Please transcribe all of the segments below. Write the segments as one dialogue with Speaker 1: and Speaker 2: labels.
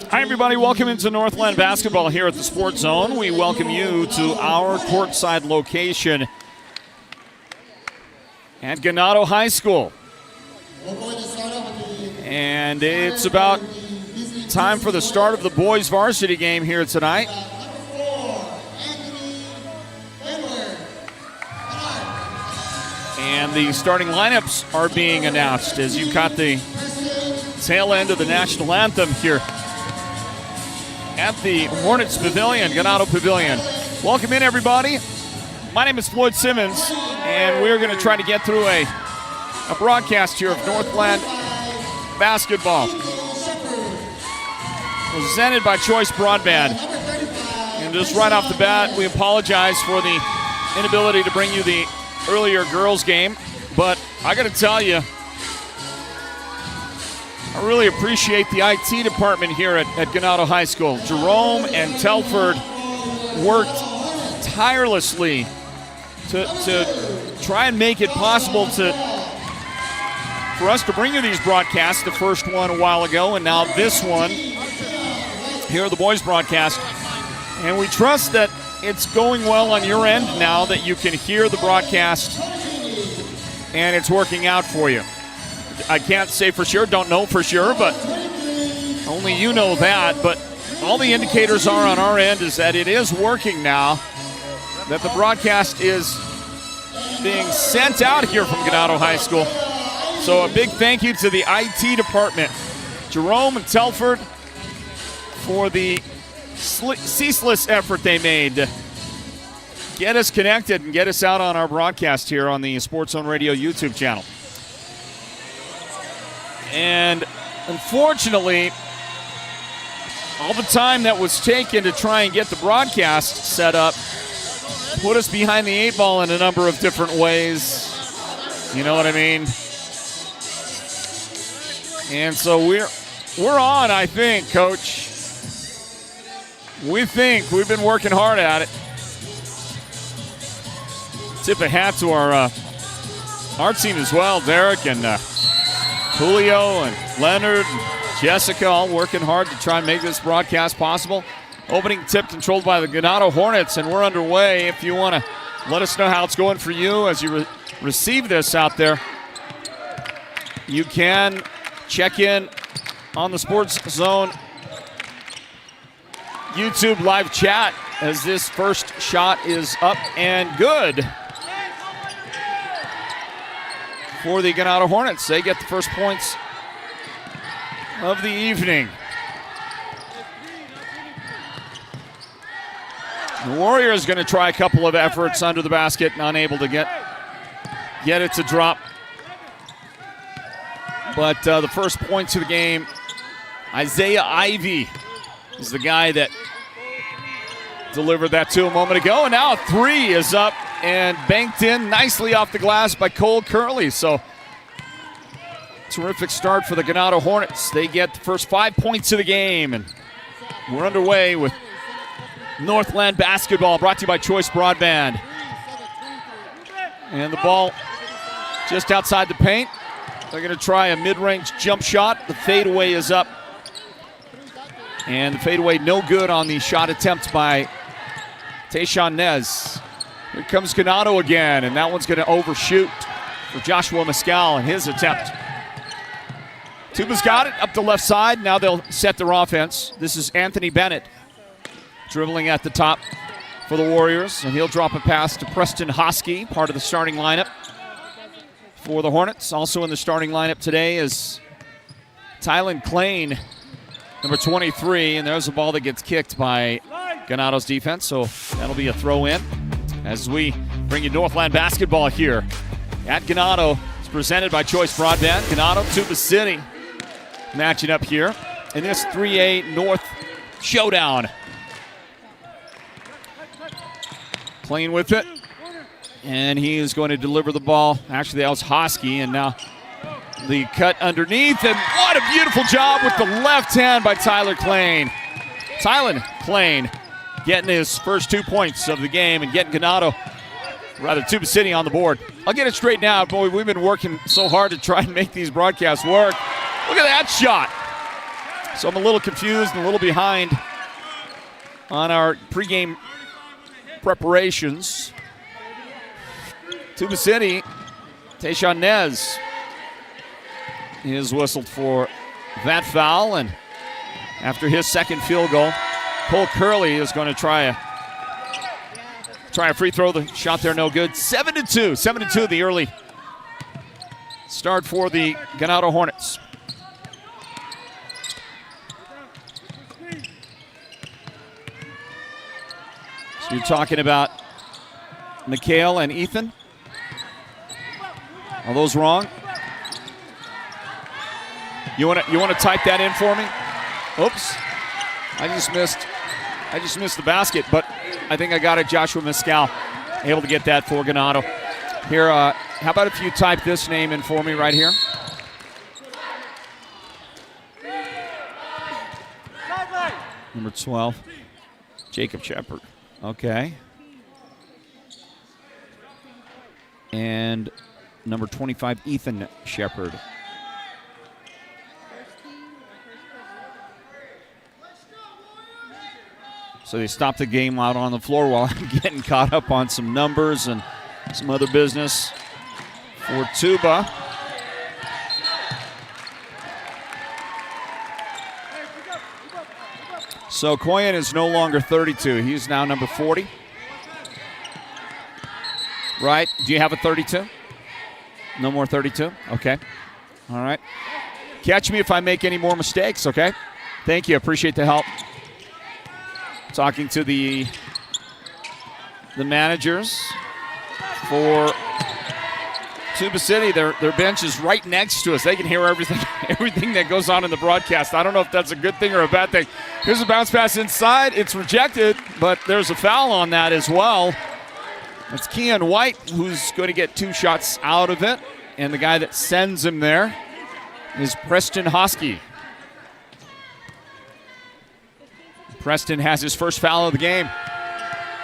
Speaker 1: Hi, everybody. Welcome into Northland basketball here at the Sports Zone. We welcome you to our courtside location at Ganado High School. And it's about time for the start of the boys varsity game here tonight. And the starting lineups are being announced as you caught the tail end of the national anthem here at the Hornets Pavilion, Ganado Pavilion. Welcome in, everybody. My name is Floyd Simmons, and we're going to try to get through a broadcast here of Northland basketball, presented by Choice Broadband. And just right off the bat, we apologize for the inability to bring you the earlier girls game, but I got to tell you, I really appreciate the IT department here at Ganado High School. Jerome and Telford worked tirelessly to try and make it possible for us to bring you these broadcasts, the first one a while ago, and now this one here, the boys broadcast. And we trust that it's going well on your end now, that you can hear the broadcast and it's working out for you. I can't say for sure, don't know for sure, but only you know that. But all the indicators are on our end is that it is working now, that the broadcast is being sent out here from Ganado High School. So a big thank you to the IT department, Jerome and Telford, for the ceaseless effort they made to get us connected and get us out on our broadcast here on the Sports Zone Radio YouTube channel. And unfortunately, all the time that was taken to try and get the broadcast set up put us behind the eight ball in a number of different ways. You know what I mean? And so we're on, I think, Coach. We think we've been working hard at it. Tip a hat to our team as well, Derek and Julio and Leonard and Jessica, all working hard to try and make this broadcast possible. Opening tip controlled by the Ganado Hornets, and we're underway. If you want to let us know how it's going for you as you receive this out there, you can check in on the Sports Zone YouTube live chat as this first shot is up and good for the Ganado Hornets. They get the first points of the evening. The Warriors going to try a couple of efforts under the basket, unable to get it to drop. But the first points of the game, Isaiah Ivey is the guy that delivered that to a moment ago. And now a three is up and banked in nicely off the glass by Cole Curley. So terrific start for the Ganado Hornets. They get the first 5 points of the game. And we're underway with Northland basketball, brought to you by Choice Broadband. And the ball just outside the paint. They're going to try a mid-range jump shot. The fadeaway is up. And the fadeaway no good on the shot attempt by Tayshawn Nez. Here comes Ganado again, and that one's going to overshoot for Joshua Mescal in his attempt. Tuba's got it up the left side. Now they'll set their offense. This is Anthony Bennett dribbling at the top for the Warriors, and he'll drop a pass to Preston Hosky, part of the starting lineup for the Hornets. Also in the starting lineup today is Tylen Klain, number 23, and there's a ball that gets kicked by Ganado's defense, so that'll be a throw in as we bring you Northland basketball here at Ganado. It's presented by Choice Broadband. Ganado, Tuba City matching up here in this 3A North showdown. Playing with it, and he is going to deliver the ball. Actually, that was Hosky, and now the cut underneath, and what a beautiful job with the left hand by Tylen Klain getting his first 2 points of the game and getting Tuba City on the board. I'll get it straightened out. Boy, we've been working so hard to try and make these broadcasts work. Look at that shot. So I'm a little confused and a little behind on our pregame preparations. Tuba City, Tayshawn Nez is whistled for that foul, and after his second field goal, Cole Curley is going to try a free throw. The shot there no good. 7-2. 7-2 the early start for the Ganado Hornets. So you're talking about Mikhail and Ethan. Are those wrong? You want to type that in for me? Oops. I just missed the basket, but I think I got it. Joshua Mescal able to get that for Ganado. Here, how about if you type this name in for me right here? Number 12, Jacob Shepard. Okay. And number 25, Ethan Shepard. So they stopped the game out on the floor while I'm getting caught up on some numbers and some other business for Tuba. So Koyen is no longer 32. He's now number 40. Right? Do you have a 32? No more 32? Okay. All right. Catch me if I make any more mistakes, okay? Thank you. Appreciate the help. Talking to the managers for Tuba City. Their bench is right next to us. They can hear everything that goes on in the broadcast. I don't know if that's a good thing or a bad thing. Here's a bounce pass inside. It's rejected, but there's a foul on that as well. It's Keon White who's going to get 2 shots out of it, and the guy that sends him there is Preston Hosky. Preston has his first foul of the game.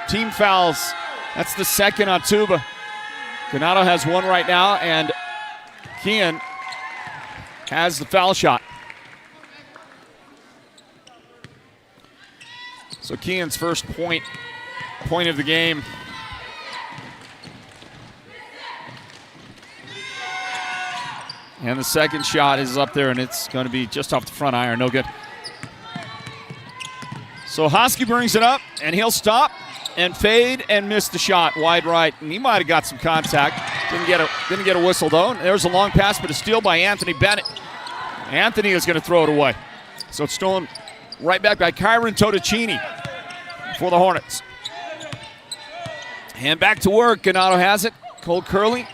Speaker 1: Team fouls. That's the second on Tuba. Ganado has 1 right now, and Keon has the foul shot. So Keon's first point of the game. And the second shot is up there, and it's going to be just off the front iron. No good. So Hosky brings it up, and he'll stop and fade and miss the shot wide right. And he might have got some contact. Didn't get a whistle, though. There's a long pass, but a steal by Anthony Bennett. Anthony is going to throw it away. So it's stolen right back by Kyron Totocini for the Hornets. And back to work. Ganado has it. Cole Curley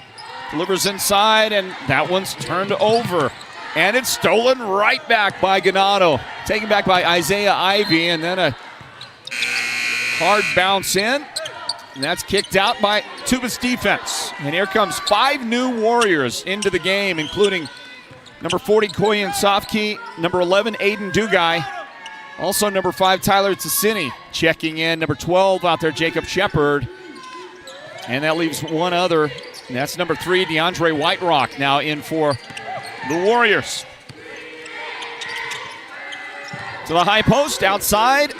Speaker 1: delivers inside, and that one's turned over. And it's stolen right back by Ganado. Taken back by Isaiah Ivey, and then a hard bounce in. And that's kicked out by Tuba's defense. And here comes 5 new Warriors into the game, including number 40, Koyen Sofke, number 11, Aiden Dugai. Also number 5, Tyler Tassini checking in. Number 12 out there, Jacob Shepard. And that leaves one other, and that's number 3, DeAndre Whiterock, now in for the Warriors. To the high post, outside.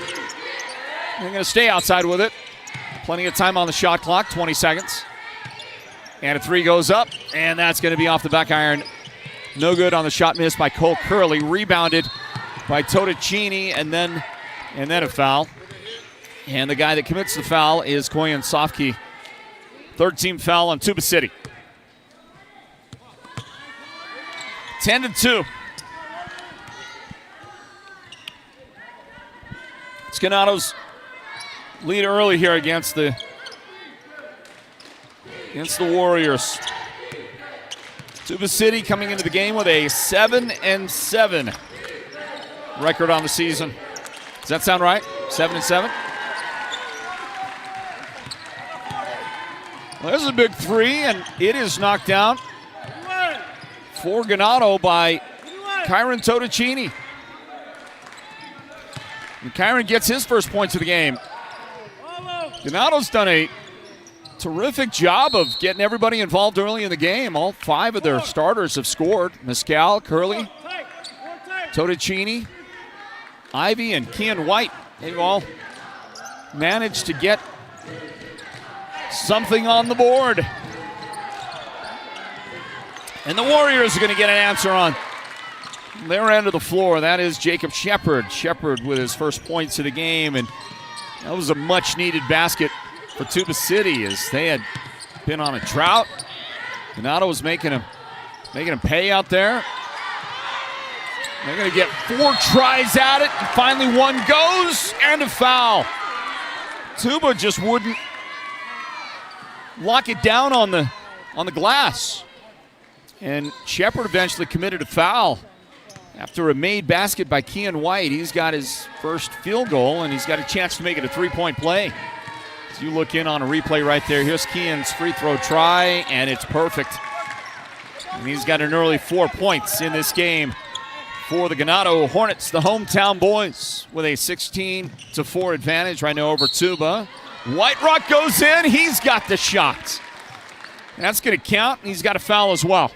Speaker 1: They're going to stay outside with it. Plenty of time on the shot clock, 20 seconds. And a 3 goes up, and that's going to be off the back iron. No good on the shot miss by Cole Curley. Rebounded by Totocini, and then a foul. And the guy that commits the foul is Koyen Sofke. 3rd team foul on Tuba City. 10-2. It's Ganado's lead early here against the Warriors. Tuba City coming into the game with a 7-7 record on the season. Does that sound right? 7-7? Well, there's a big 3, and it is knocked down for Ganado by Kyron Totocini. And Kyron gets his first points of the game. Ganado's done a terrific job of getting everybody involved early in the game. All 5 of their starters have scored. Mescal, Curley, Totocini, Ivy and Kean White, they've all managed to get something on the board. And the Warriors are going to get an answer on their end of the floor. That is Jacob Shepard. Shepard with his first points of the game, and that was a much-needed basket for Tuba City as they had been on a drought. Ganado was making him pay out there. They're going to get 4 tries at it, and finally one goes, and a foul. Tuba just wouldn't lock it down on the glass. And Shepard eventually committed a foul after a made basket by Kean White. He's got his first field goal, and he's got a chance to make it a 3-point play. As you look in on a replay right there, here's Kean's free throw try, and it's perfect. And he's got an early 4 points in this game for the Ganado Hornets, the hometown boys, with a 16-4 advantage right now over Tuba. White Rock goes in. He's got the shot. That's going to count, and he's got a foul as well.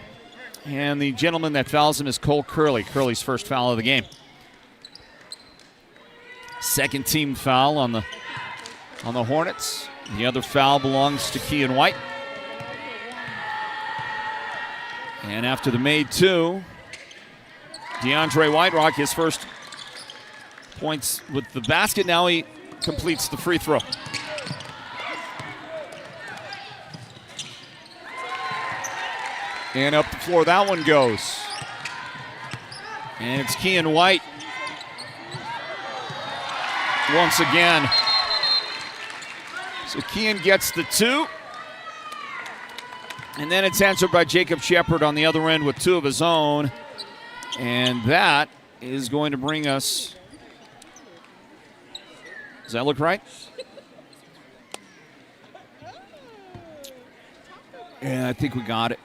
Speaker 1: And the gentleman that fouls him is Cole Curley. Curley's first foul of the game. Second team foul on the Hornets. The other foul belongs to Kean White. And after the made 2, DeAndre White Rock, his first points with the basket. Now he completes the free throw. And up the floor that one goes. And it's Kean White once again. So Kean gets the 2. And then it's answered by Jacob Shepard on the other end with 2 of his own. And that is going to bring us, does that look right? Yeah, I think we got it.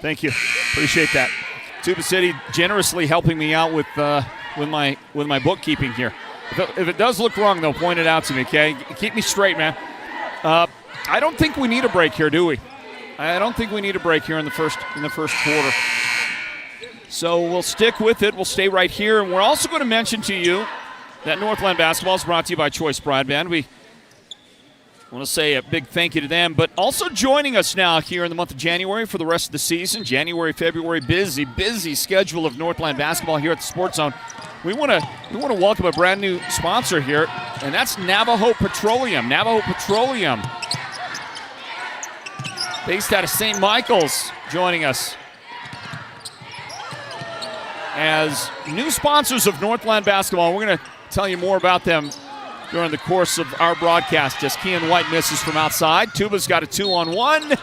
Speaker 1: Thank you. Appreciate that. Tuba City generously helping me out with my bookkeeping here. If it does look wrong, they'll point it out to me, okay? Keep me straight, man. I don't think we need a break here, do we? I don't think we need a break here in the first quarter. So we'll stick with it. We'll stay right here. And we're also going to mention to you that Northland basketball is brought to you by Choice Broadband. We want to say a big thank you to them, but also joining us now here in the month of January for the rest of the season. January, February, busy schedule of Northland basketball here at the Sports Zone. We want to welcome a brand new sponsor here, and that's Navajo Petroleum. Navajo Petroleum, based out of St. Michael's, joining us as new sponsors of Northland basketball. We're going to tell you more about them during the course of our broadcast as Kean White misses from outside. Tuba's got a 2-on-1,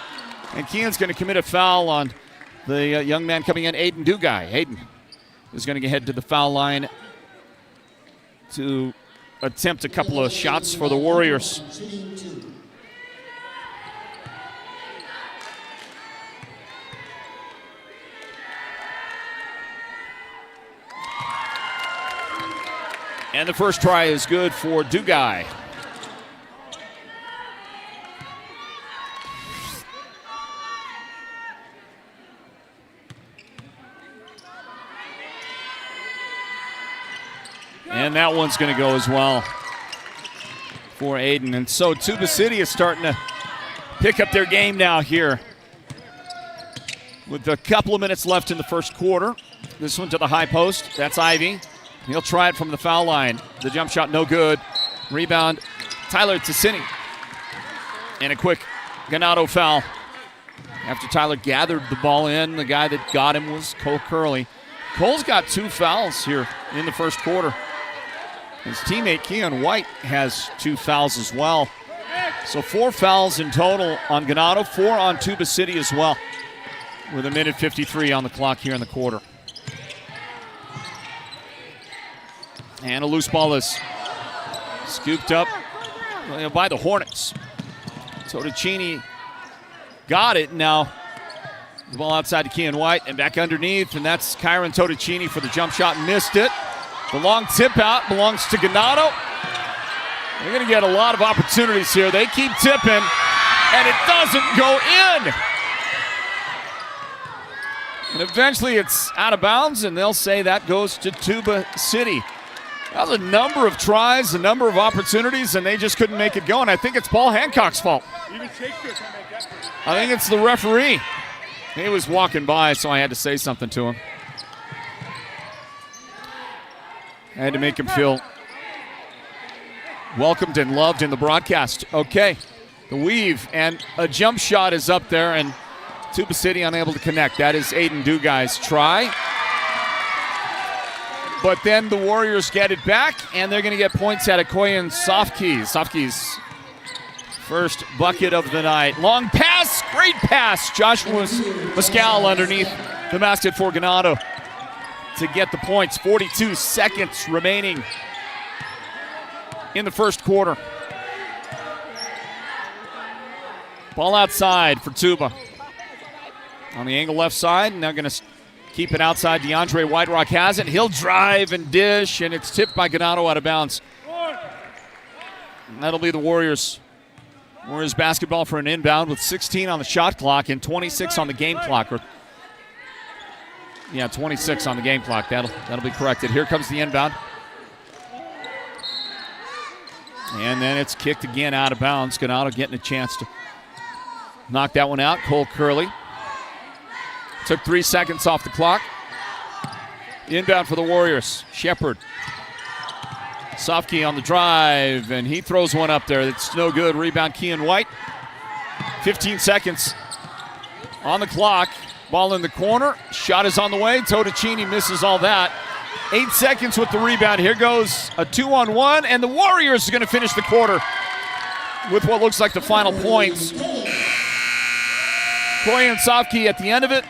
Speaker 1: and Kean's going to commit a foul on the young man coming in, Aiden Dugai. Aiden is going to head to the foul line to attempt a couple of shots for the Warriors. And the first try is good for Dugai. And that one's going to go as well for Aiden. And so Tuba City is starting to pick up their game now here with a couple of minutes left in the first quarter. This one to the high post. That's Ivy. He'll try it from the foul line. The jump shot no good. Rebound, Tyler Ticini. And a quick Ganado foul. After Tyler gathered the ball in, the guy that got him was Cole Curley. Cole's got 2 fouls here in the first quarter. His teammate Kean White has 2 fouls as well. So 4 fouls in total on Ganado, 4 on Tuba City as well, with 1:53 on the clock here in the quarter. And a loose ball is scooped up by the Hornets. Totticini got it. Now the ball outside to Kean White and back underneath, and that's Kyron Totticini for the jump shot. Missed it. The long tip out belongs to Ganado. They're going to get a lot of opportunities here. They keep tipping, and it doesn't go in. And eventually it's out of bounds, and they'll say that goes to Tuba City. That was a number of tries, a number of opportunities, and they just couldn't make it go. And I think it's Paul Hancock's fault.
Speaker 2: Even Shakespeare can't make that play.
Speaker 1: I think it's the referee. He was walking by, so I had to say something to him. I had to make him feel welcomed and loved in the broadcast. Okay, the weave, and a jump shot is up there, and Tuba City unable to connect. That is Aiden Dugai's try. But then the Warriors get it back, and they're going to get points out of Koyan Sofke's. Sofke's first bucket of the night. Long pass, great pass. Joshua Pascal underneath the basket for Ganado to get the points. 42 seconds remaining in the first quarter. Ball outside for Tuba. On the angle left side, and they're going to keep it outside. DeAndre Whiterock has it. He'll drive and dish, and it's tipped by Ganado out of bounds. And that'll be the Warriors. Warriors basketball for an inbound with 16 on the shot clock and 26 on the game clock. 26 on the game clock. That'll be corrected. Here comes the inbound. And then it's kicked again out of bounds. Ganado getting a chance to knock that one out. Cole Curley. Took 3 seconds off the clock. Inbound for the Warriors. Shepard. Sofke on the drive, and he throws one up there. It's no good. Rebound, Kean White. 15 seconds on the clock. Ball in the corner. Shot is on the way. Totticini misses all that. 8 seconds with the rebound. Here goes a 2-on-1, and the Warriors are going to finish the quarter with what looks like the final points. Koyan Sofke at the end of it.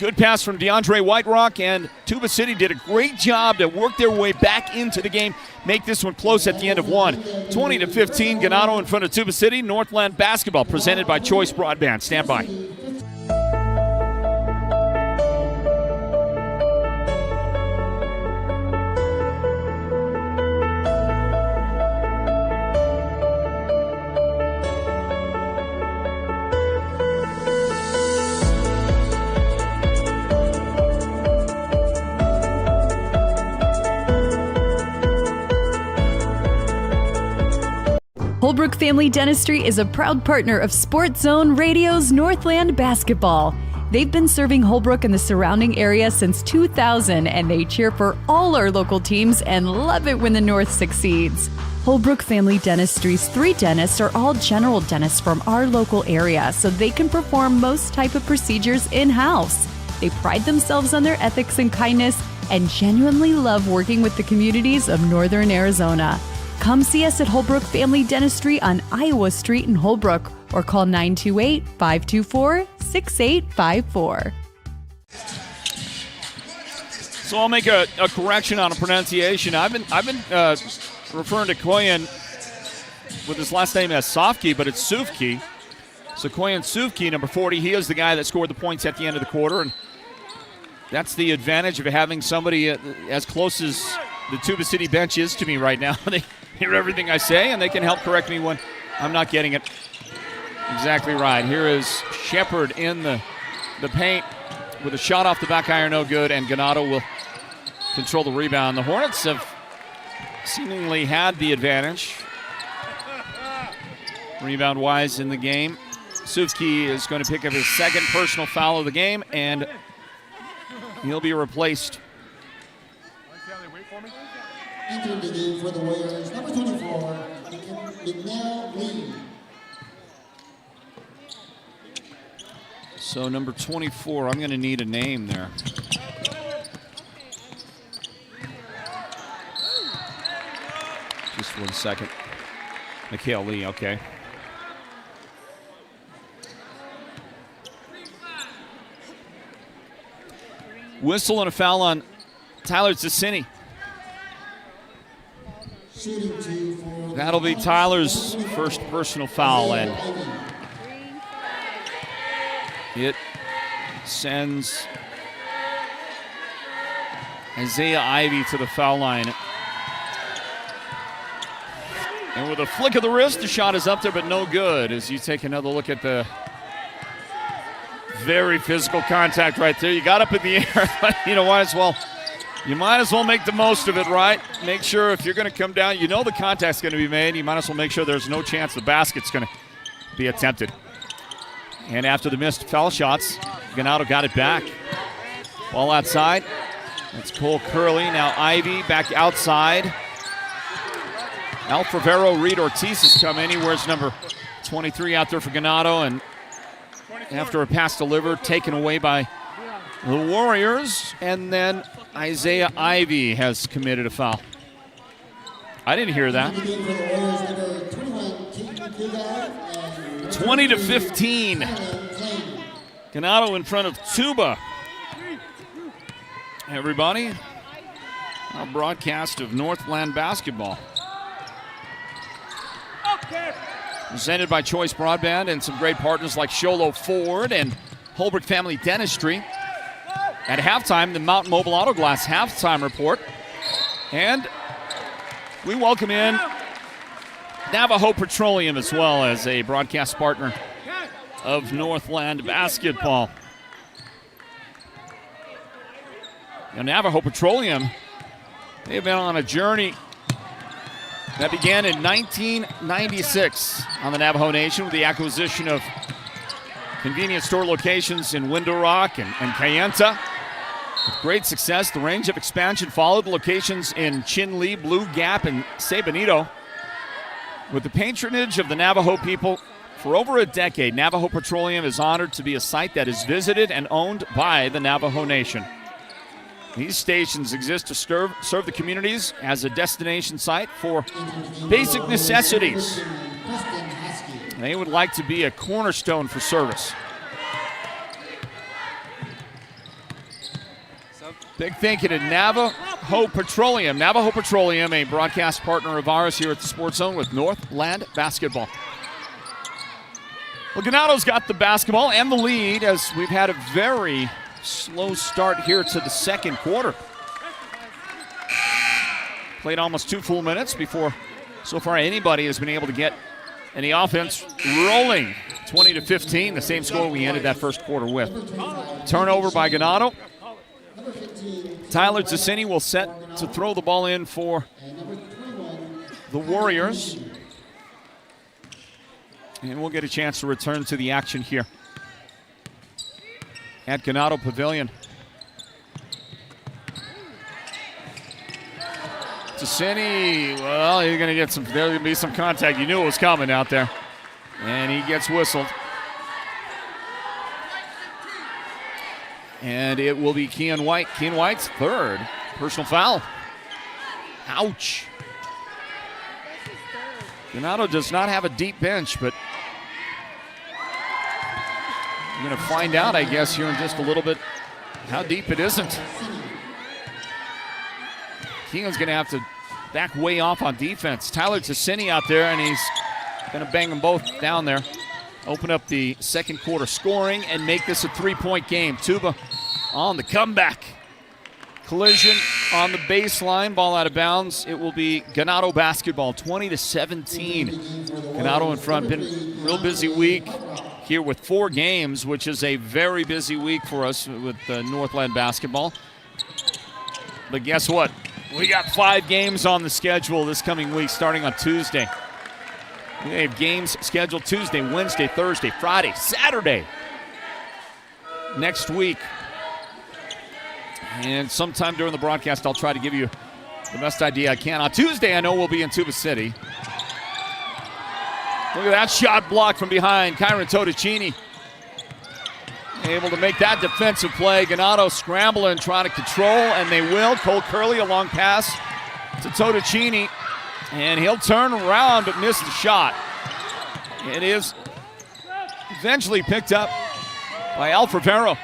Speaker 1: Good pass from DeAndre Whiterock, and Tuba City did a great job to work their way back into the game, make this one close at the end of one. 20-15, Ganado in front of Tuba City. Northland basketball presented by Choice Broadband. Stand by.
Speaker 3: Holbrook Family Dentistry is a proud partner of Sports Zone Radio's Northland Basketball. They've been serving Holbrook and the surrounding area since 2000, and they cheer for all our local teams and love it when the North succeeds. Holbrook Family Dentistry's 3 dentists are all general dentists from our local area, so they can perform most type of procedures in-house. They pride themselves on their ethics and kindness and genuinely love working with the communities of Northern Arizona. Come see us at Holbrook Family Dentistry on Iowa Street in Holbrook, or call 928-524-6854.
Speaker 1: So I'll make a correction on a pronunciation. I've been referring to Koyan with his last name as Sofke, but it's Sufke. So Koyan Sufke, number 40, he is the guy that scored the points at the end of the quarter, and that's the advantage of having somebody as close as the Tuba City bench is to me right now. They hear everything I say, and they can help correct me when I'm not getting it exactly right. Here is Shepard in the paint with a shot off the back iron, no good, and Ganado will control the rebound. The Hornets have seemingly had the advantage rebound-wise in the game. Sufke is going to pick up his second personal foul of the game, and he'll be replaced.
Speaker 4: Entering the game for the Warriors, number 24, McNeil Lee.
Speaker 1: So number 24, I'm going to need a name there. Just 1 second. Mikhail Lee, okay. Whistle and a foul on Tyler Cicini. That'll be Tyler's first personal foul, and it sends Isaiah Ivey to the foul line. And with a flick of the wrist, the shot is up there, but no good, as you take another look at the Very physical contact right there. You got up in the air, but you might as well make the most of it, right? Make sure if you're going to come down, you know the contact's going to be made. You might as well make sure there's no chance the basket's going to be attempted. And after the missed foul shots, Ganado got it back. Ball outside. That's Cole Curley. Now Ivy back outside. Alfavero, Reed Ortiz has come in. He wears number 23 out there for Ganado. And after a pass delivered, taken away by the Warriors. And then Isaiah Ivy has committed a foul. I didn't hear that. 20-15. Ganado in front of Tuba. Everybody, a broadcast of Northland basketball. Presented by Choice Broadband and some great partners like Sholo Ford and Holbrook Family Dentistry. At halftime, the Mountain Mobile Auto Glass halftime report. And we welcome in Navajo Petroleum as well as a broadcast partner of Northland basketball. Now, Navajo Petroleum, they've been on a journey that began in 1996 on the Navajo Nation with the acquisition of convenience store locations in Window Rock and Kayenta. With great success, the range of expansion followed. Locations in Chinle, Blue Gap, and San Benito. With the patronage of the Navajo people for over a decade, Navajo Petroleum is honored to be a site that is visited and owned by the Navajo Nation. These stations exist to serve the communities as a destination site for basic necessities. They would like to be a cornerstone for service. Big thank you to Navajo Petroleum. Navajo Petroleum, a broadcast partner of ours here at the Sports Zone with Northland Basketball. Well, Ganado's got the basketball and the lead as we've had a very slow start here to the second quarter. Played almost 2 full minutes before so far anybody has been able to get any offense rolling. 20-15, the same score we ended that first quarter with. Turnover by Ganado. Tyler Zacini will set to throw the ball in for the Warriors. And we'll get a chance to return to the action here at Ganado Pavilion. Zacini, well, he's going to get there's going to be some contact. You knew it was coming out there. And he gets whistled. And it will be Kean White. Kean White's third personal foul. Ouch. Ganado does not have a deep bench, but we're going to find out, I guess, here in just a little bit how deep it isn't. Keelan's going to have to back way off on defense. Tyler Zacini out there, and he's going to bang them both down there. Open up the second quarter scoring and make this a 3-point game. Tuba on the comeback. Collision on the baseline, ball out of bounds. It will be Ganado basketball, 20-17. Ganado in front. Been a real busy week here with 4 games, which is a very busy week for us with Northland basketball. But guess what? We got 5 games on the schedule this coming week, starting on Tuesday. We have games scheduled Tuesday, Wednesday, Thursday, Friday, Saturday next week. And sometime during the broadcast, I'll try to give you the best idea I can. On Tuesday, I know we'll be in Tuba City. Look at that shot blocked from behind. Kyron Totticini able to make that defensive play. Ganado scrambling, trying to control, and they will. Cole Curley, a long pass to Totticini. And he'll turn around but miss the shot. It is eventually picked up by Alfavero.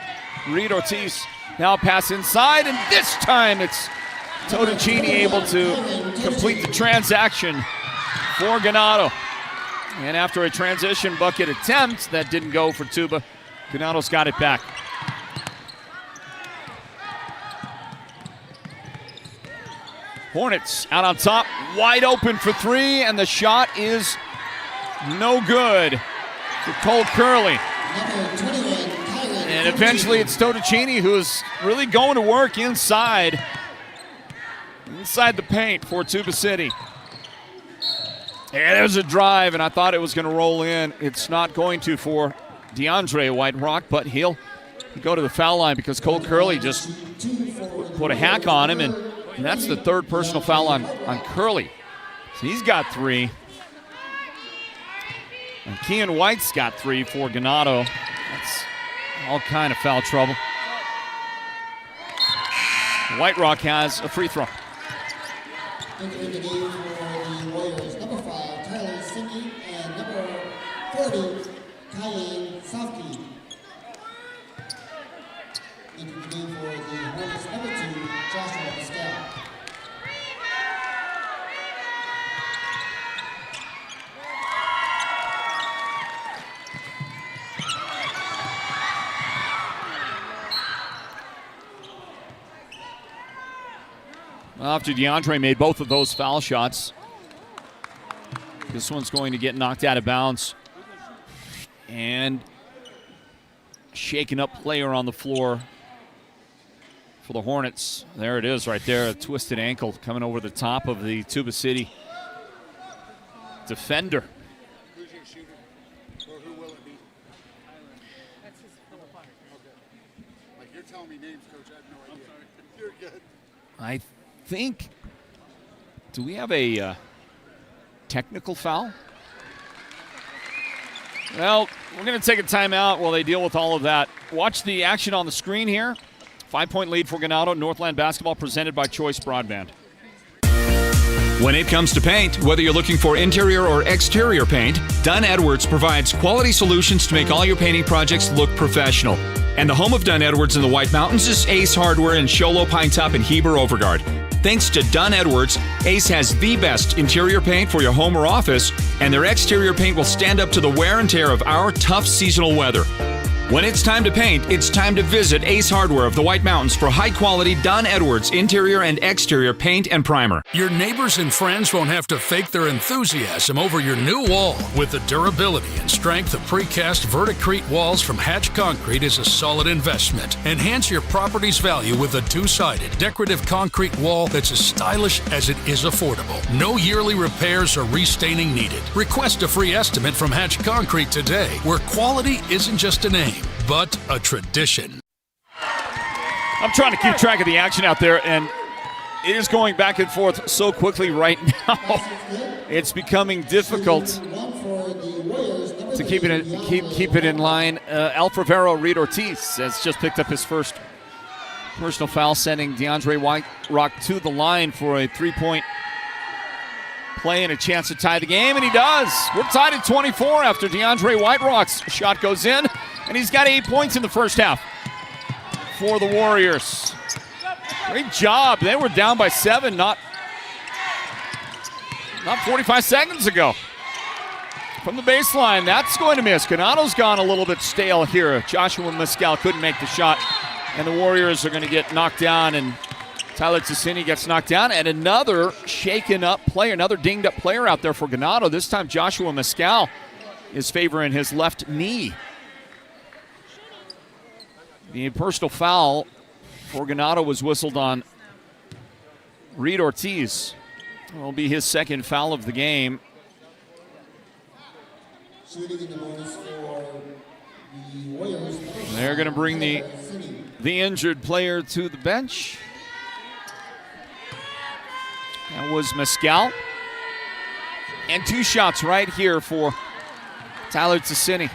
Speaker 1: Reed Ortiz now pass inside, and this time it's Totticini able to complete the transaction for Ganado. And after a transition bucket attempt that didn't go for Tuba, Ganado's got it back. Hornets out on top, wide open for 3, and the shot is no good for Cole Curley. And eventually it's Totticini who is really going to work inside the paint for Tuba City. And there's a drive, and I thought it was going to roll in. It's not going to for DeAndre White Rock, but he'll go to the foul line because Cole Curley just put a hack on him, and that's the third personal foul on Curley. So he's got 3. And Kean White's got 3 for Ganado. That's all kind of foul trouble. White Rock has a free throw.
Speaker 4: Entering the game for the Warriors, number 5, Tyler Singh, and number 40, Kyan Safki. Entering the game for the Hornets, number 2, Joshua Pascal.
Speaker 1: Well, after DeAndre made both of those foul shots, this one's going to get knocked out of bounds. And shaken up player on the floor for the Hornets. There it is right there, a twisted ankle coming over the top of the Tuba City defender.
Speaker 2: Who's your shooter? Or who will it be? Okay. Like, you're telling me names, Coach. I have no idea. You're good.
Speaker 1: I think, do we have a technical foul? Well, we're going to take a timeout while they deal with all of that. Watch the action on the screen here. 5-point lead for Ganado. Northland basketball presented by Choice Broadband.
Speaker 5: When it comes to paint, whether you're looking for interior or exterior paint, Dunn Edwards provides quality solutions to make all your painting projects look professional. And the home of Dunn Edwards in the White Mountains is Ace Hardware in Show Low, Pine Top, and Heber Overgard. Thanks to Dunn Edwards, Ace has the best interior paint for your home or office, and their exterior paint will stand up to the wear and tear of our tough seasonal weather. When it's time to paint, it's time to visit Ace Hardware of the White Mountains for high-quality Dunn Edwards interior and exterior paint and primer.
Speaker 6: Your neighbors and friends won't have to fake their enthusiasm over your new wall. With the durability and strength of precast Verticrete walls from Hatch Concrete is a solid investment. Enhance your property's value with a two-sided decorative concrete wall that's as stylish as it is affordable. No yearly repairs or restaining needed. Request a free estimate from Hatch Concrete today, where quality isn't just a name, but a tradition.
Speaker 1: I'm trying to keep track of the action out there, and it is going back and forth so quickly right now. It's becoming difficult to keep it in line. Alfravero Reed Ortiz has just picked up his first personal foul, sending DeAndre White Rock to the line for a three-point play and a chance to tie the game, and he does. We're tied at 24 after DeAndre White Rock's shot goes in, and he's got 8 points in the first half for the Warriors. Great job. They were down by 7 not 45 seconds ago. From the baseline, that's going to miss. Ganado's gone a little bit stale here. Joshua Mescal couldn't make the shot, and the Warriors are going to get knocked down, and Tyler Ticini gets knocked down, and another shaken up player, another dinged up player out there for Ganado. This time Joshua Mescal is favoring his left knee. The personal foul for Ganado was whistled on Reed Ortiz. It will be his second foul of the game. They're going to bring the injured player to the bench. That was Mescal. And 2 shots right here for Tyler Ticini.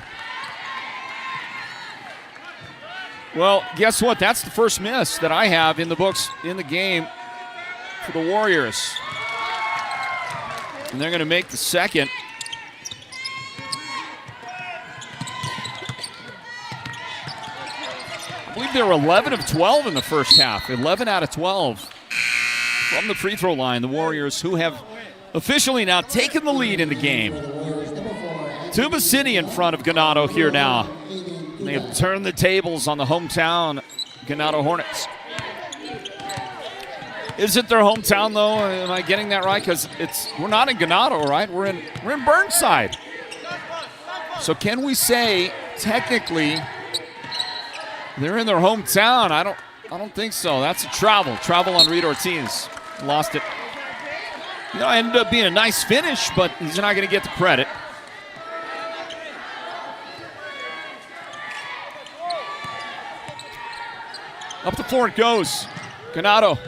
Speaker 1: Well, guess what? That's the first miss that I have in the books in the game for the Warriors. And they're going to make the second. I believe they were 11 of 12 in the first half. 11 out of 12 from the free throw line. The Warriors, who have officially now taken the lead in the game. Tuba City in front of Ganado here now. They have turned the tables on the hometown Ganado Hornets. Is it their hometown though? Am I getting that right? Because we're not in Ganado, right? We're in Burnside. So can we say technically They're in their hometown. I don't think so. That's a travel. Travel on Reed Ortiz. Lost it. You know, ended up being a nice finish, but he's not going to get the credit. Up the floor it goes. Ganado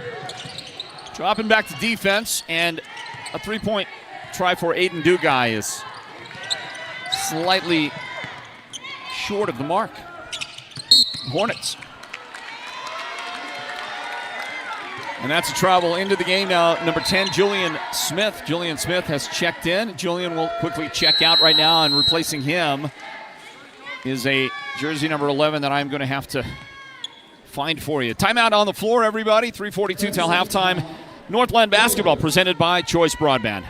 Speaker 1: dropping back to defense, and a three-point try for Aiden Dugai is slightly short of the mark. Hornets. And that's a travel into the game now. Number 10, Julian Smith. Julian Smith has checked in. Julian will quickly check out right now, and replacing him is a jersey number 11 that I'm going to have to find for you. Timeout on the floor, everybody. 3:42 till halftime. Northland basketball presented by Choice Broadband.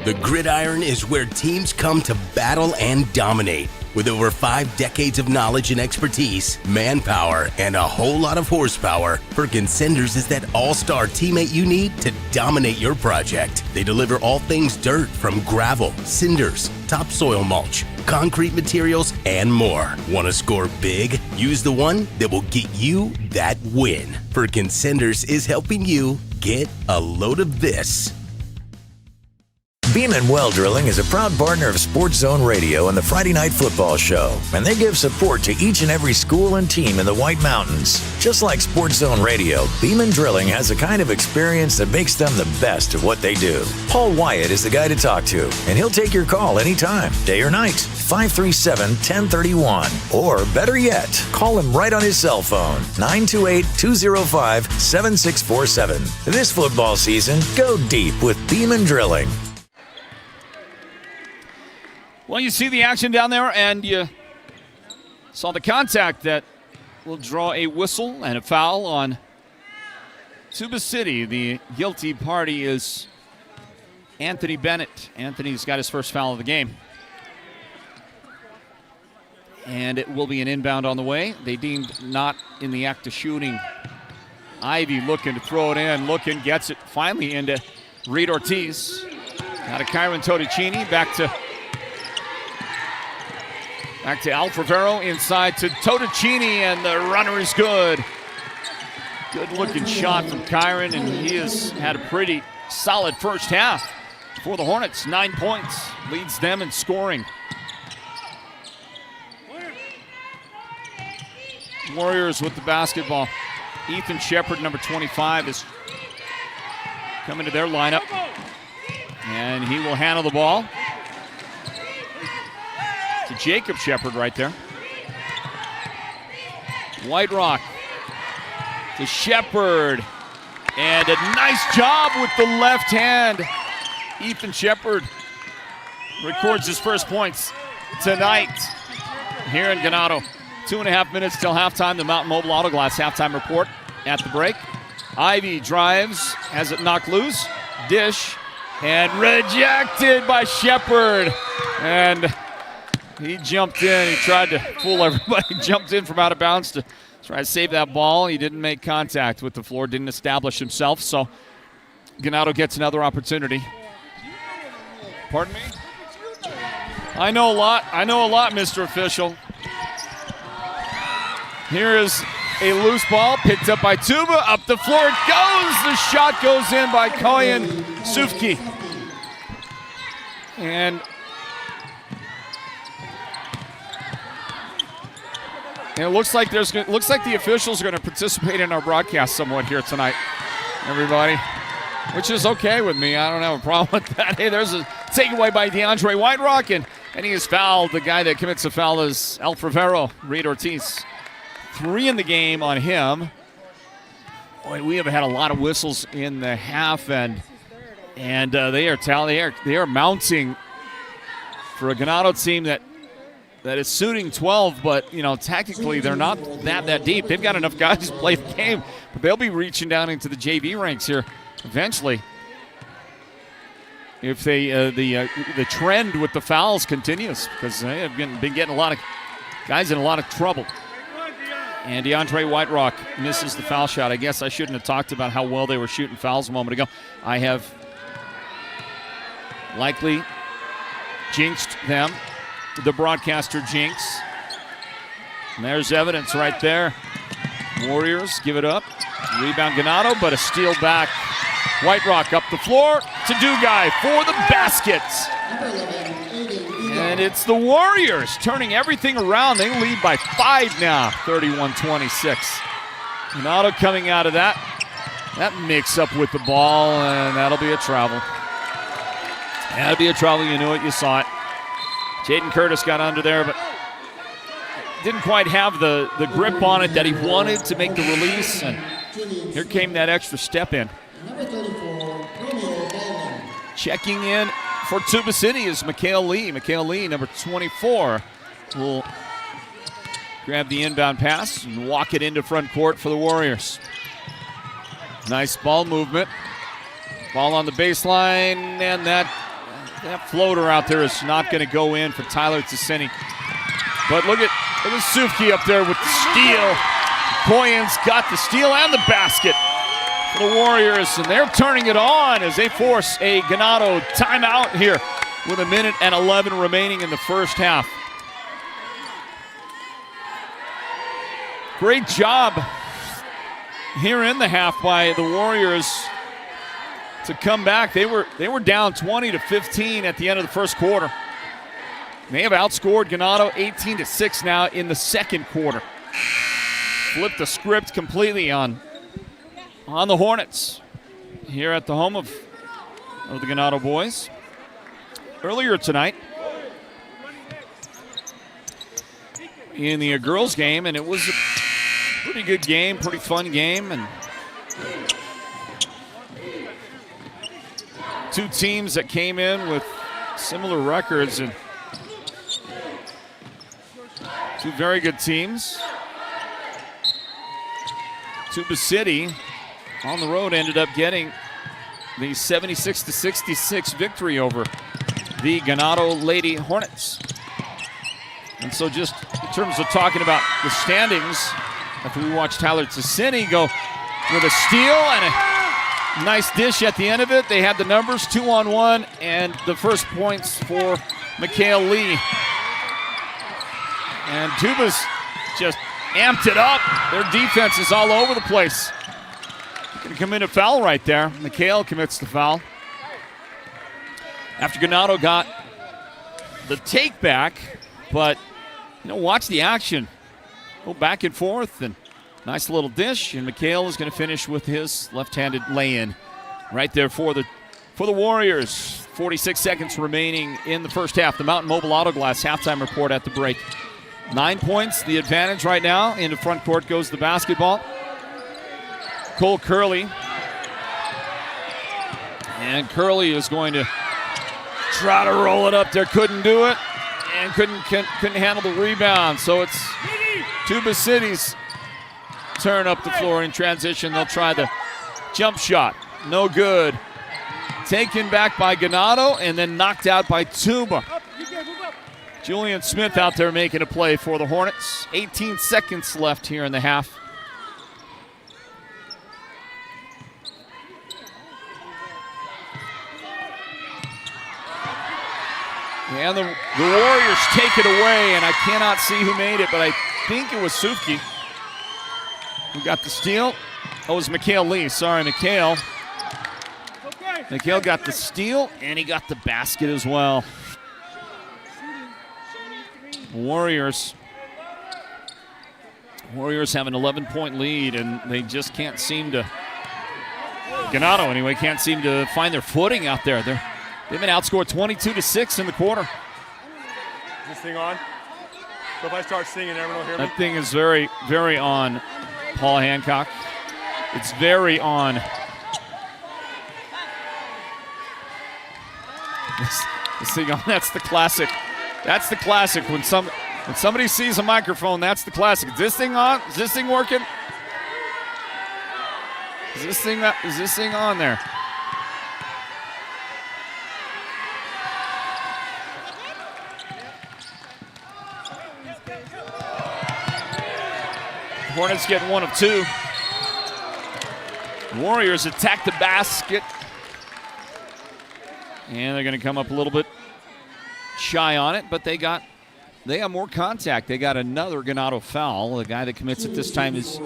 Speaker 7: The gridiron is where teams come to battle and dominate. With over 5 decades of knowledge and expertise, manpower, and a whole lot of horsepower, Perkins Cinders is that all-star teammate you need to dominate your project. They deliver all things dirt, from gravel, cinders, topsoil mulch, concrete materials, and more. Want to score big? Use the one that will get you that win. Perkins Cinders is helping you get a load of this.
Speaker 8: Beeman Well Drilling is a proud partner of Sports Zone Radio and the Friday Night Football Show, and they give support to each and every school and team in the White Mountains. Just like Sports Zone Radio, Beeman Drilling has a kind of experience that makes them the best at what they do. Paul Wyatt is the guy to talk to, and he'll take your call anytime, day or night. 537-1031. Or better yet, call him right on his cell phone, 928-205-7647. This football season, go deep with Beeman Drilling.
Speaker 1: Well, you see the action down there, and you saw the contact that will draw a whistle and a foul on Tuba City. The guilty party is Anthony Bennett. Anthony's got his first foul of the game. And it will be an inbound on the way. They deemed not in the act of shooting. Ivy looking to throw it in, gets it finally into Reed Ortiz. Now to Kyron Totticini, back to Al Favero, inside to Totticini, and the runner is good. Good-looking shot from Kyron, and he has had a pretty solid first half for the Hornets. 9 points, leads them in scoring. Warriors with the basketball. Ethan Shepard, number 25, is coming to their lineup, and he will handle the ball to Jacob Shepard right there. White Rock to Shepard, and a nice job with the left hand. Ethan Shepard records his first points tonight here in Ganado. 2.5 minutes till halftime. The Mountain Mobile Auto Glass halftime report at the break. Ivy drives, has it knocked loose, dish, and rejected by Shepard. And he jumped in. He tried to fool everybody. Jumped in from out of bounds to try to save that ball. He didn't make contact with the floor, didn't establish himself. So Ganado gets another opportunity. Pardon me? I know a lot, Mr. Official. Here is a loose ball picked up by Tuba. Up the floor it goes. The shot goes in by Koyan Sufki. And it looks like the officials are going to participate in our broadcast somewhat here tonight, everybody, which is okay with me. I don't have a problem with that. Hey, there's a takeaway by DeAndre White Rock, and he is fouled. The guy that commits the foul is El Favero, Reed Ortiz. 3 in the game on him. Boy, we have had a lot of whistles in the half, and they are mounting for a Ganado team that is suiting 12, but technically they're not that deep. They've got enough guys to play the game, but they'll be reaching down into the JV ranks here eventually if they the trend with the fouls continues, because they have been getting a lot of guys in a lot of trouble. And DeAndre White Rock misses the foul shot. I guess I shouldn't have talked about how well they were shooting fouls a moment ago. I have likely jinxed them. The broadcaster jinx. And there's evidence right there. Warriors give it up. Rebound Ganado, but a steal back. White Rock up the floor to Dugai for the baskets. And it's the Warriors turning everything around. They lead by 5 now, 31-26. Ganado coming out of that. That mix up with the ball, and that'll be a travel. That'll be a travel. You knew it, you saw it. Jaden Curtis got under there, but didn't quite have the grip on it that he wanted to make the release. And here came that extra step in. Checking in for Tuba City is Mikhail Lee. Mikhail Lee, number 24, will grab the inbound pass and walk it into front court for the Warriors. Nice ball movement. Ball on the baseline, and that floater out there is not going to go in for Tyler Ticini. But look at Sufki up there with the steal. Koyan's got the steal and the basket for the Warriors, and they're turning it on as they force a Ganado timeout here with 1:11 remaining in the first half. Great job here in the half by the Warriors to come back. They were down 20-15 at the end of the first quarter. They have outscored Ganado 18-6 now in the second quarter. Flipped the script completely on the Hornets here at the home of the Ganado boys. Earlier tonight in the girls game, and it was a pretty good game, pretty fun game, and two teams that came in with similar records and two very good teams. Tuba City on the road ended up getting the 76-66 victory over the Ganado Lady Hornets. And so just in terms of talking about the standings, after we watched Tyler Ticini go with a steal and a nice dish at the end of it, they had the numbers 2-on-1 and the first points for Mikhail Lee. And Tuba's just amped it up. Their defense is all over the place. Going to come in a foul right there. Mikhail commits the foul. After Ganado got the take back, but watch the action. Go back and forth, and nice little dish, and Mikhail is going to finish with his left-handed lay-in right there for the Warriors. 46 seconds remaining in the first half. The Mountain Mobile Auto Glass halftime report at the break. 9 points, the advantage right now. Into front court goes the basketball. Cole Curley. And Curley is going to try to roll it up there. Couldn't do it. And couldn't handle the rebound. So it's Tuba City's turn up the floor in transition. They'll try the jump shot. No good. Taken back by Ganado and then knocked out by Tuba. Julian Smith out there making a play for the Hornets. 18 seconds left here in the half. And the Warriors take it away, and I cannot see who made it, but I think it was Sufki who got the steal. Oh, it was Mikhail Lee. Sorry, Mikhail. Mikhail got the steal, and he got the basket as well. Warriors have an 11-point lead, and they just can't seem to, Ganado anyway, can't seem to find their footing out there. They've been outscored 22-6 in the quarter.
Speaker 9: Is this thing on? So if I start singing, everyone will hear me?
Speaker 1: That thing is very, very on, Paul Hancock. It's very on. This thing on, that's the classic. That's the classic. When somebody sees a microphone, that's the classic. Is this thing on? Is this thing working? Is this thing on there? Hornets get one of two. Warriors attack the basket. And they're going to come up a little bit shy on it, but they got they have more contact. They got another Ganado foul. The guy that commits it this time is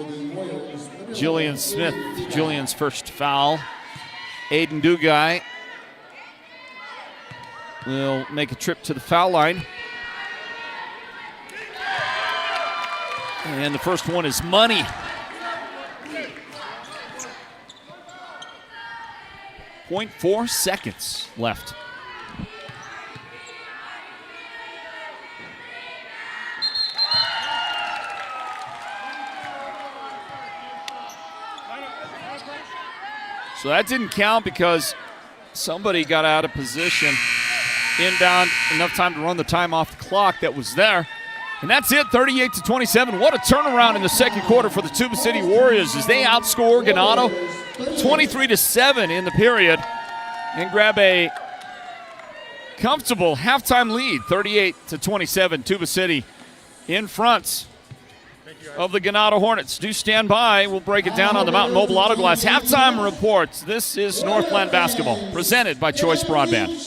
Speaker 1: Julian Smith. Julian's first foul. Aiden Dugai will make a trip to the foul line. And the first one is money. .4 seconds left. So that didn't count because somebody got out of position. Inbound, enough time to run the time off the clock that was there. And that's it, 38-27. What a turnaround in the second quarter for the Tuba City Warriors as they outscore Ganado 23-7 in the period and grab a comfortable halftime lead, 38-27. Tuba City in front of the Ganado Hornets. Do stand by. We'll break it down on the Mountain Mobile Auto Glass halftime reports. This is Northland basketball, presented by Choice Broadband.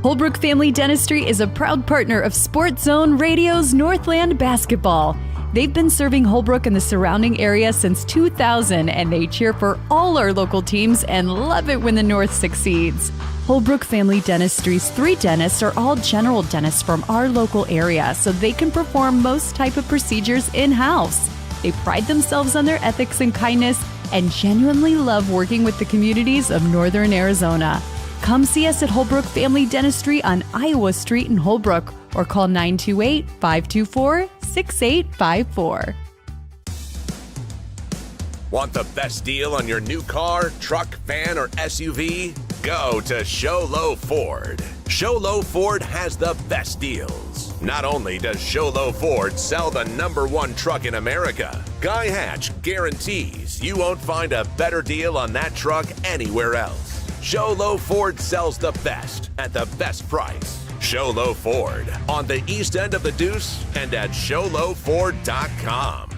Speaker 3: Holbrook Family Dentistry is a proud partner of Sports Zone Radio's Northland basketball. They've been serving Holbrook and the surrounding area since 2000, and they cheer for all our local teams and love it when the North succeeds. Holbrook Family Dentistry's 3 dentists are all general dentists from our local area, so they can perform most type of procedures in-house. They pride themselves on their ethics and kindness and genuinely love working with the communities of Northern Arizona. Come see us at Holbrook Family Dentistry on Iowa Street in Holbrook or call 928-524-6854.
Speaker 10: Want the best deal on your new car, truck, van, or SUV? Go to Show Low Ford. Show Low Ford has the best deals. Not only does Show Low Ford sell the #1 truck in America, Guy Hatch guarantees you won't find a better deal on that truck anywhere else. Show Low Ford sells the best at the best price. Show Low Ford on the east end of the Deuce and at showlowford.com.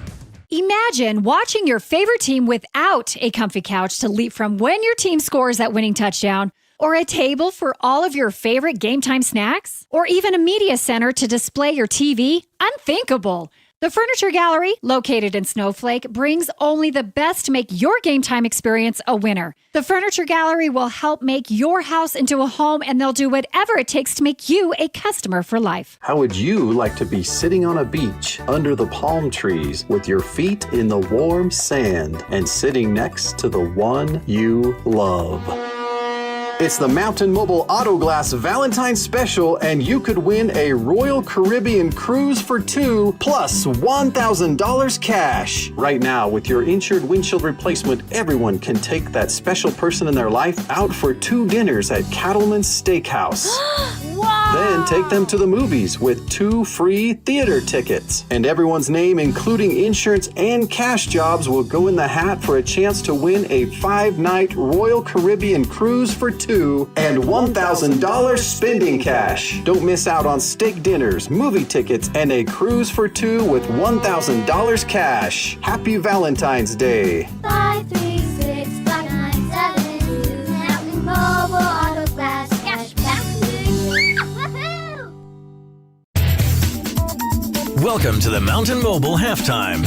Speaker 11: Imagine watching your favorite team without a comfy couch to leap from when your team scores that winning touchdown, or a table for all of your favorite game time snacks, or even a media center to display your TV. Unthinkable. The Furniture Gallery, located in Snowflake, brings only the best to make your game time experience a winner. The Furniture Gallery will help make your house into a home, and they'll do whatever it takes to make you a customer for life.
Speaker 12: How would you like to be sitting on a beach under the palm trees with your feet in the warm sand and sitting next to the one you love? It's the Mountain Mobile Auto Glass Valentine's Special, and you could win a Royal Caribbean cruise for 2 plus $1,000 cash. Right now, with your insured windshield replacement, everyone can take that special person in their life out for 2 dinners at Cattleman's Steakhouse.
Speaker 11: Wow!
Speaker 12: Then take them to the movies with 2 free theater tickets. And everyone's name, including insurance and cash jobs, will go in the hat for a chance to win a 5-night Royal Caribbean cruise for 2 and $1,000 spending cash. Don't miss out on steak dinners, movie tickets, and a cruise for 2 with $1,000 cash. Happy Valentine's Day.
Speaker 13: 536-5972. Mountain Mobile Auto Glass Cash Back. Woohoo!
Speaker 8: Welcome to the Mountain Mobile Halftime.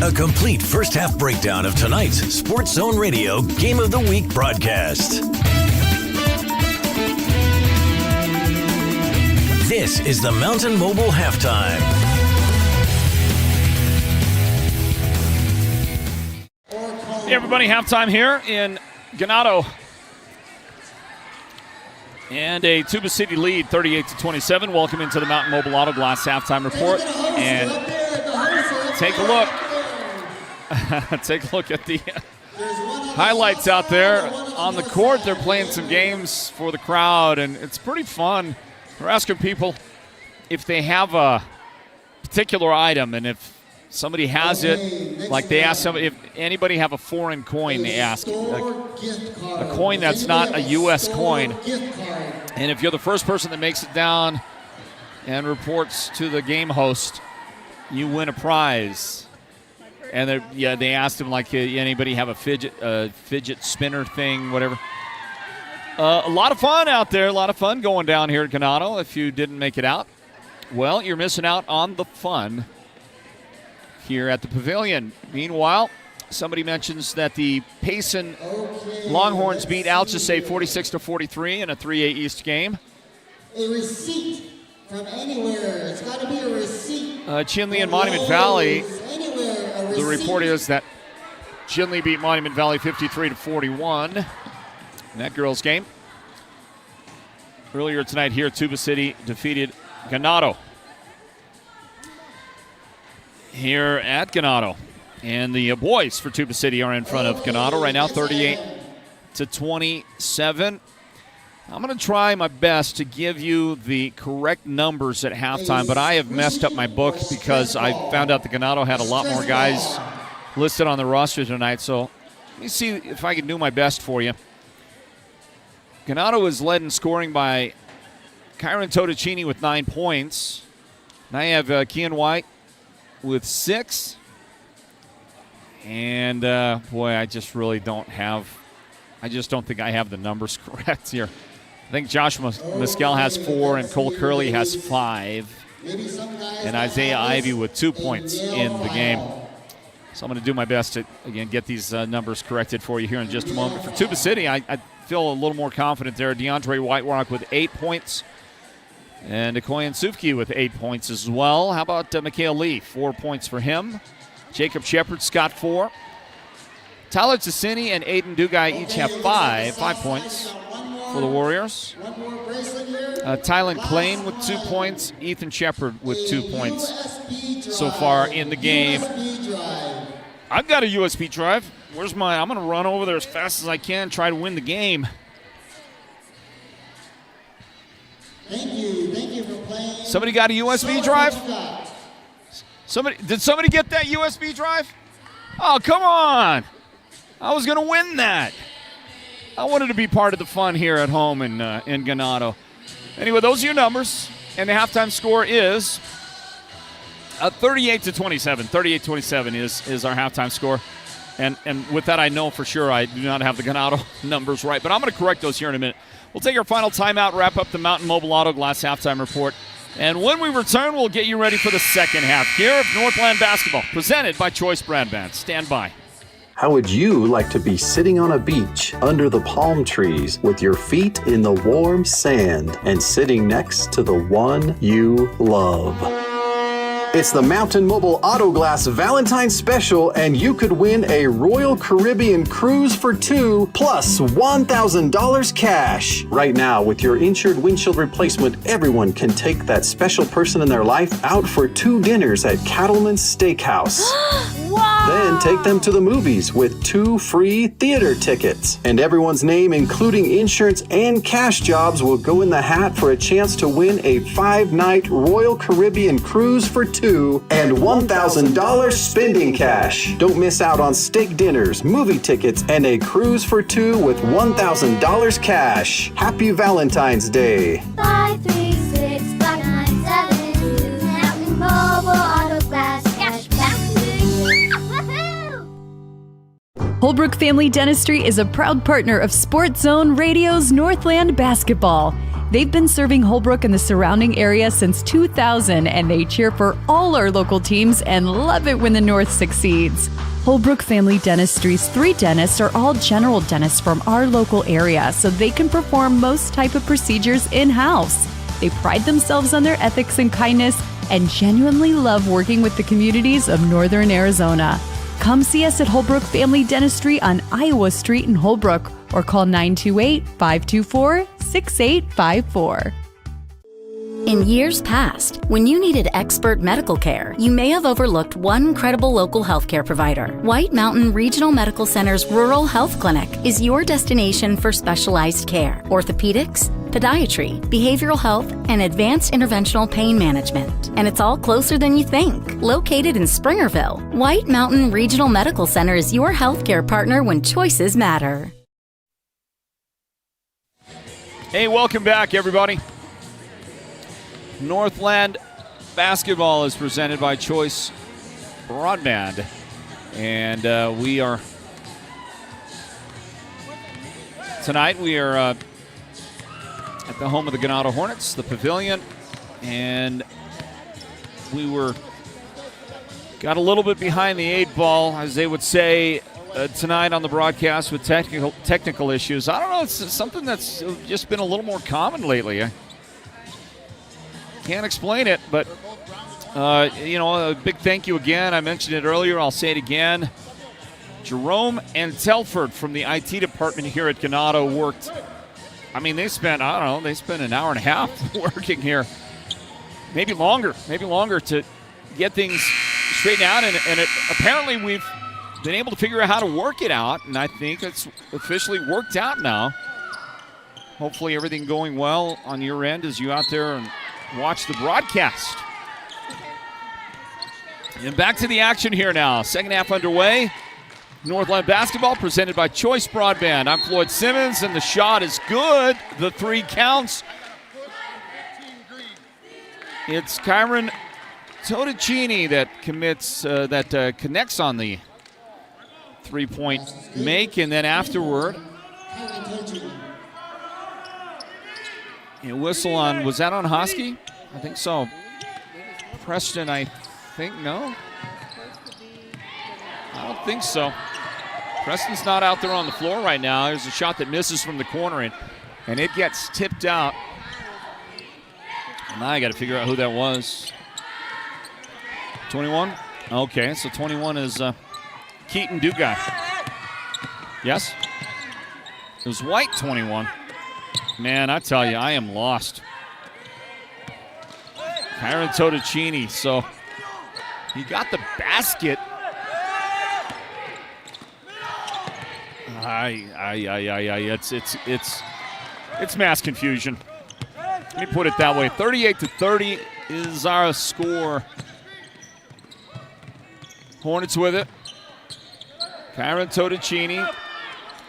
Speaker 8: A complete first half breakdown of tonight's Sports Zone Radio Game of the Week broadcast. This is the Mountain Mobile Halftime.
Speaker 1: Hey everybody, halftime here in Ganado. And a Tuba City lead, 38-27. Welcome into the Mountain Mobile Auto Glass halftime report. And take a look. Take a look at the highlights out there on the court. They're playing some games for the crowd, and it's pretty fun. We're asking people if they have a particular item, and if somebody has it, like they ask somebody, if anybody have a foreign coin, they ask. A coin that's not a U.S. coin. And if you're the first person that makes it down and reports to the game host, you win a prize. And they asked him, like, anybody have a fidget spinner thing, whatever. A lot of fun out there, a lot of fun going down here at Ganado. If you didn't make it out, well, you're missing out on the fun here at the Pavilion. Meanwhile, somebody mentions that the Payson Longhorns beat Alchesay 46-43 in a 3A East game.
Speaker 4: A receipt from anywhere. It's got to be a receipt.
Speaker 1: Chinley and Monument Valley. The report is that Chinley beat Monument Valley 53-41 in that girls' game. Earlier tonight here, Tuba City defeated Ganado here at Ganado. And the boys for Tuba City are in front of Ganado right now, 38-27. I'm going to try my best to give you the correct numbers at halftime, but I have messed up my book because I found out that Ganado had a lot more guys listed on the roster tonight. So let me see if I can do my best for you. Ganado is led in scoring by Kyron Totticini with 9 points. Now you have Kean White with 6. And, boy, I just really don't think I have the numbers correct here. I think Josh Mescal has 4 and Cole Curley has 5. And Isaiah Ivey with 2 points in the game. So I'm going to do my best to, again, get these numbers corrected for you here in just a moment. For Tuba City, I feel a little more confident there. DeAndre Whiterock with 8 points. And Okoyan Sufki with 8 points as well. How about Mikhail Lee? 4 points for him. Jacob Shepard's got 4. Tyler Tassini and Aiden Dugai each have 5 points for the Warriors. Tylen Klain with 2 points. Ethan Shepard with 2 points so far in the game. I've got a USB drive. Where's mine? I'm going to run over there as fast as I can, try to win the game.
Speaker 4: Thank you for playing.
Speaker 1: Somebody got a USB drive? Did somebody get that USB drive? Oh, come on. I was going to win that. I wanted to be part of the fun here at home in Ganado. Anyway, those are your numbers. And the halftime score is 38-27. 38-27 is our halftime score. And with that, I know for sure I do not have the Ganado numbers right. But I'm going to correct those here in a minute. We'll take our final timeout, wrap up the Mountain Mobile Auto Glass halftime report. And when we return, we'll get you ready for the second half here of Northland Basketball, presented by Choice Broadband. Stand by.
Speaker 12: How would you like to be sitting on a beach under the palm trees with your feet in the warm sand and sitting next to the one you love? It's the Mountain Mobile Auto Glass Valentine's Special, and you could win a Royal Caribbean cruise for 2 plus $1,000 cash. Right now, with your insured windshield replacement, everyone can take that special person in their life out for 2 dinners at Cattleman's Steakhouse.
Speaker 13: Wow!
Speaker 12: Then take them to the movies with 2 free theater tickets. And everyone's name, including insurance and cash jobs, will go in the hat for a chance to win a 5-night Royal Caribbean cruise for 2 and $1,000 spending cash. Don't miss out on steak dinners, movie tickets, and a cruise for 2 with $1,000 cash. Happy Valentine's Day.
Speaker 13: 536-597. Mountain Mobile Auto Glass Cashback. Woohoo!
Speaker 3: Holbrook Family Dentistry is a proud partner of Sports Zone Radio's Northland Basketball. They've been serving Holbrook and the surrounding area since 2000, and they cheer for all our local teams and love it when the North succeeds. Holbrook Family Dentistry's 3 dentists are all general dentists from our local area, so they can perform most type of procedures in-house. They pride themselves on their ethics and kindness and genuinely love working with the communities of Northern Arizona. Come see us at Holbrook Family Dentistry on Iowa Street in Holbrook, or call 928-524-6854.
Speaker 14: In years past, when you needed expert medical care, you may have overlooked one credible local healthcare provider. White Mountain Regional Medical Center's Rural Health Clinic is your destination for specialized care. Orthopedics, podiatry, behavioral health, and advanced interventional pain management. And it's all closer than you think. Located in Springerville, White Mountain Regional Medical Center is your healthcare partner when choices matter.
Speaker 1: Hey, welcome back, everybody. Northland basketball is presented by Choice Broadband. And tonight we are at the home of the Ganado Hornets, the Pavilion. And we got a little bit behind the 8 ball, as they would say, tonight on the broadcast with technical issues. I don't know, it's something that's just been a little more common lately. I can't explain it, but a big thank you again. I mentioned it earlier, I'll say it again. Jerome and Telford from the IT department here at Ganado worked. I mean, they spent an hour and a half working here. Maybe longer to get things straightened out, and apparently we've been able to figure out how to work it out, and I think it's officially worked out now. Hopefully everything going well on your end as you out there and watch the broadcast. And back to the action here now. Second half underway. Northland basketball presented by Choice Broadband. I'm Floyd Simmons, and the shot is good. The 3 counts. It's Kyron Totticini that connects on the 3-point make, and then afterward, a whistle on, was that on Hosky? I think so. Preston, I think, no? I don't think so. Preston's not out there on the floor right now. There's a shot that misses from the corner, and it gets tipped out. Now I got to figure out who that was. 21? Okay, so 21 is Keaton Dugai. Yes? It was White 21. Man, I tell you, I am lost. Kyron Totticini, so he got the basket. It's mass confusion. Let me put it that way. 38-30 is our score. Hornets with it. Kyron Totticini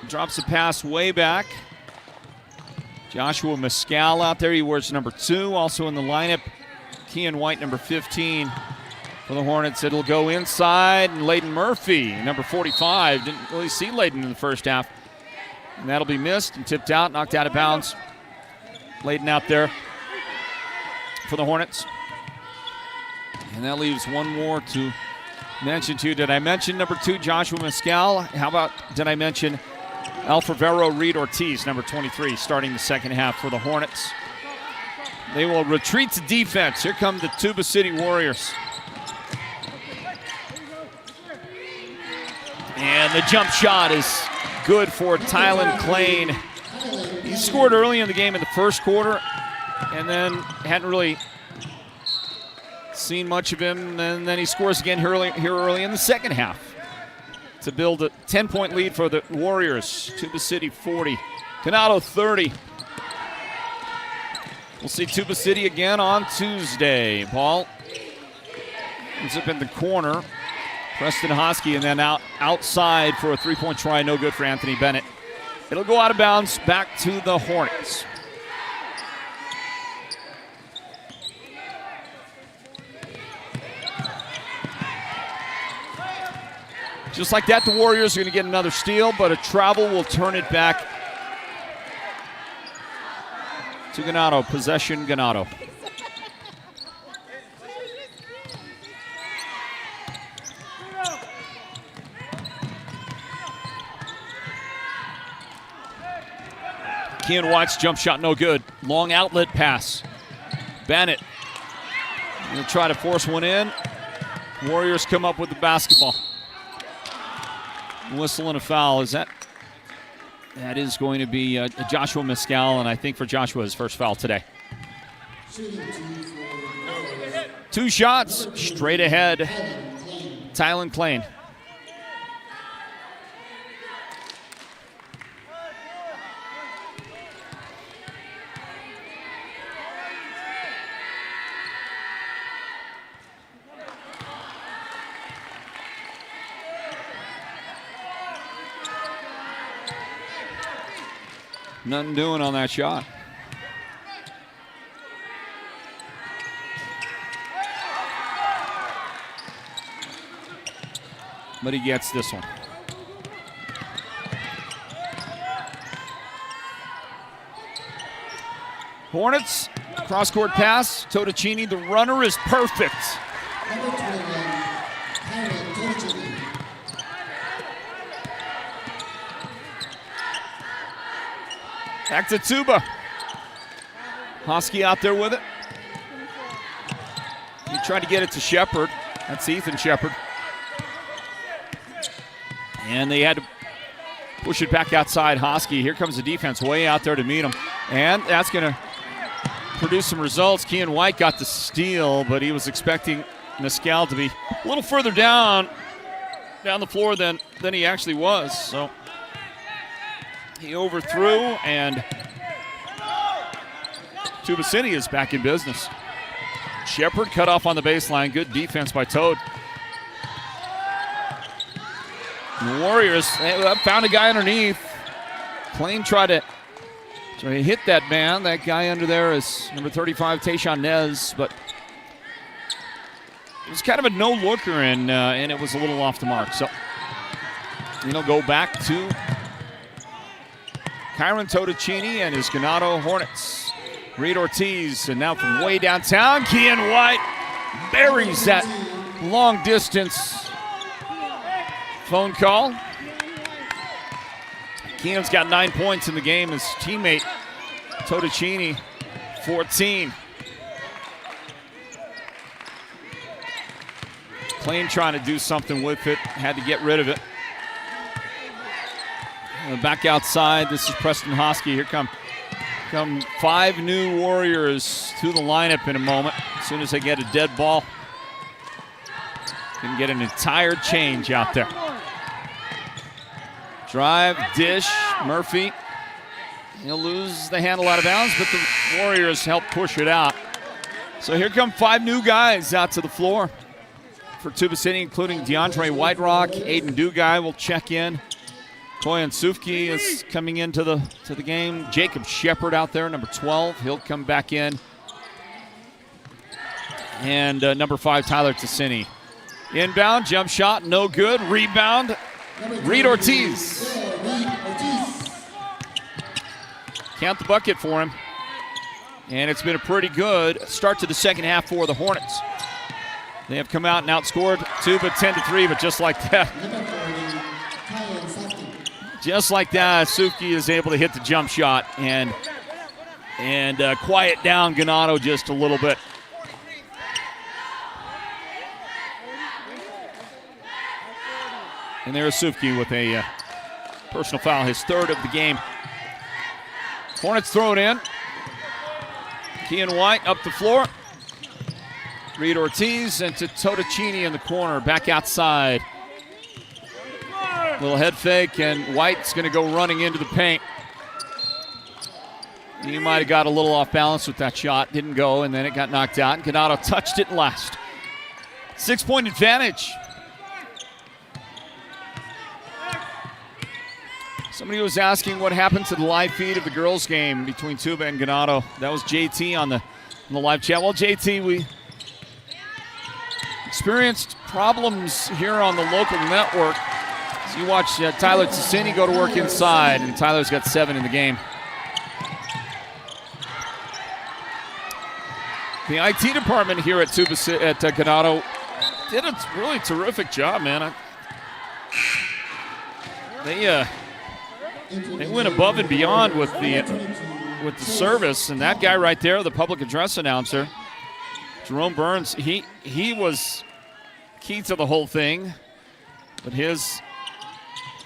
Speaker 1: drops a pass way back. Joshua Mescal out there. He wears number 2. Also in the lineup, Kean White, number 15 for the Hornets. It'll go inside, and Layden Murphy, number 45. Didn't really see Layden in the first half. And that'll be missed and tipped out, knocked out of bounds. Layden out there for the Hornets. And that leaves one more to mention to you. Did I mention number 2, Joshua Mescal? How about, did I mention Alfavero Reed Ortiz, number 23, starting the second half for the Hornets? They will retreat to defense. Here come the Tuba City Warriors. And the jump shot is good for Tylen Klain. He scored early in the game in the first quarter, and then hadn't really seen much of him, and then he scores again here early in the second half to build a 10-point lead for the Warriors. Tuba City 40, Ganado 30. We'll see Tuba City again on Tuesday. Ball ends up in the corner. Preston Hosky, and then outside for a 3-point try, no good for Anthony Bennett. It'll go out of bounds, back to the Hornets. Just like that, the Warriors are going to get another steal, but a travel will turn it back to Ganado. Possession, Ganado. Kean White's jump shot, no good. Long outlet pass. Bennett will try to force one in. Warriors come up with the basketball. Whistle and a foul. That is going to be Joshua Mescal, and I think for Joshua, his first foul today. 2 shots straight ahead. Tylen Klain. Nothing doing on that shot. But he gets this one. Hornets, cross-court pass. Totticini, the runner is perfect. Back to Tuba. Hosky out there with it. He tried to get it to Shepard. That's Ethan Shepard. And they had to push it back outside Hosky. Here comes the defense way out there to meet him. And that's going to produce some results. Kean White got the steal, but he was expecting Mescal to be a little further down the floor than he actually was. So he overthrew, and Tuba City is back in business. Shepard cut off on the baseline. Good defense by Toad. And the Warriors found a guy underneath. Plain tried to hit that man. That guy under there is number 35, Tayshawn Nez, but it was kind of a no-looker, and it was a little off the mark. So, go back to Kyron Totticini and his Ganado Hornets. Reed Ortiz, and now from way downtown, Kean White buries that long distance phone call. Kean's got 9 points in the game. His teammate Totticini, 14. Plain trying to do something with it, had to get rid of it. Back outside, this is Preston Hosky. Here come 5 new Warriors to the lineup in a moment. As soon as they get a dead ball, can get an entire change out there. Drive, dish, Murphy. He'll lose the handle out of bounds, but the Warriors help push it out. So here come 5 new guys out to the floor for Tuba City, including DeAndre Whiterock. Aiden Dugai will check in. Koyan Sufki is coming into the game. Jacob Shepard out there, number 12. He'll come back in. And number 5, Tyler Tassini. Inbound, jump shot, no good. Rebound, Reed Ortiz. Count the bucket for him. And it's been a pretty good start to the second half for the Hornets. They have come out and outscored Tuba 10-3, but just like that, Sufki is able to hit the jump shot and quiet down Ganado just a little bit. And there's Sufki with a personal foul, his 3rd of the game. Hornets throw it in. Kean White up the floor. Reed Ortiz and to Totticini in the corner, back outside. Little head fake, and White's going to go running into the paint. He might have got a little off balance with that shot. Didn't go, and then it got knocked out. Ganado touched it last. 6-point advantage. Somebody was asking what happened to the live feed of the girls' game between Tuba and Ganado. That was JT on the live chat. Well, JT, we experienced problems here on the local network. So you watch Tyler Tassini go to work inside, and Tyler's got 7 in the game. The IT department here at Ganado did a really terrific job, man. They went above and beyond with the service, and that guy right there, the public address announcer, Jerome Burns, he was key to the whole thing. But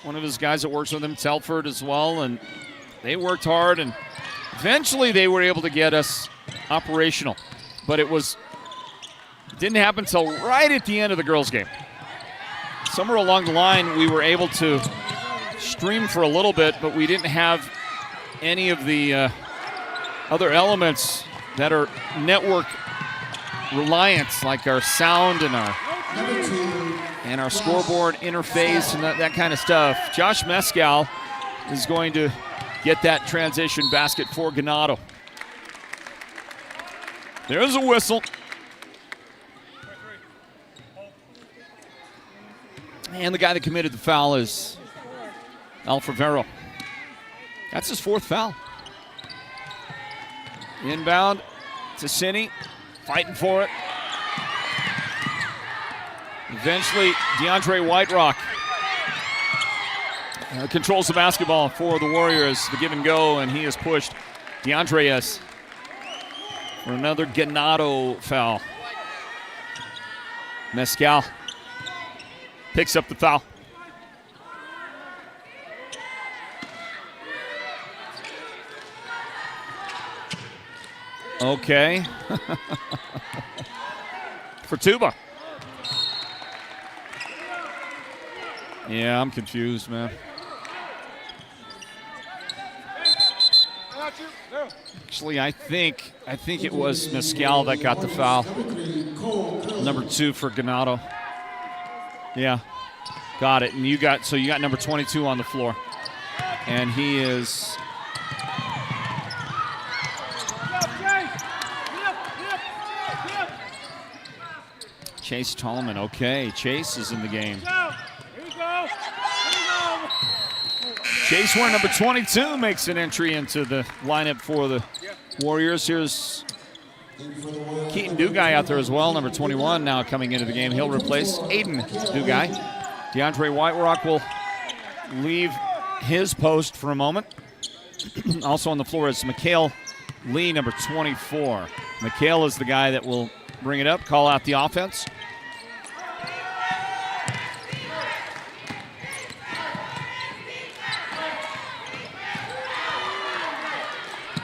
Speaker 1: one of his guys that works with him, Telford as well, and they worked hard, and eventually they were able to get us operational. But it didn't happen until right at the end of the girls' game. Somewhere along the line, we were able to stream for a little bit, but we didn't have any of the other elements that are network reliant, like our sound and our scoreboard interface and that kind of stuff. Josh Mescal is going to get that transition basket for Ganado. There's a whistle. And the guy that committed the foul is Alfavero. That's his 4th foul. Inbound to Cini, fighting for it. Eventually, DeAndre Whiterock controls the basketball for the Warriors. The give and go, and he has pushed DeAndre for another Ganado foul. Mescal picks up the foul. Okay. For Tuba. Yeah, I'm confused, man. Actually, I think it was Mescal that got the foul. Number 2 for Ganado. Yeah, got it. And you got number 22 on the floor, and he is. Chase Tallman. Okay, Chase is in the game. Chase, wearing number 22, makes an entry into the lineup for the Warriors. Here's Keaton Dugai out there as well, number 21 now coming into the game. He'll replace Aiden Dugai. DeAndre Whiterock will leave his post for a moment. Also on the floor is Mikhail Lee, number 24. Mikhail is the guy that will bring it up, call out the offense.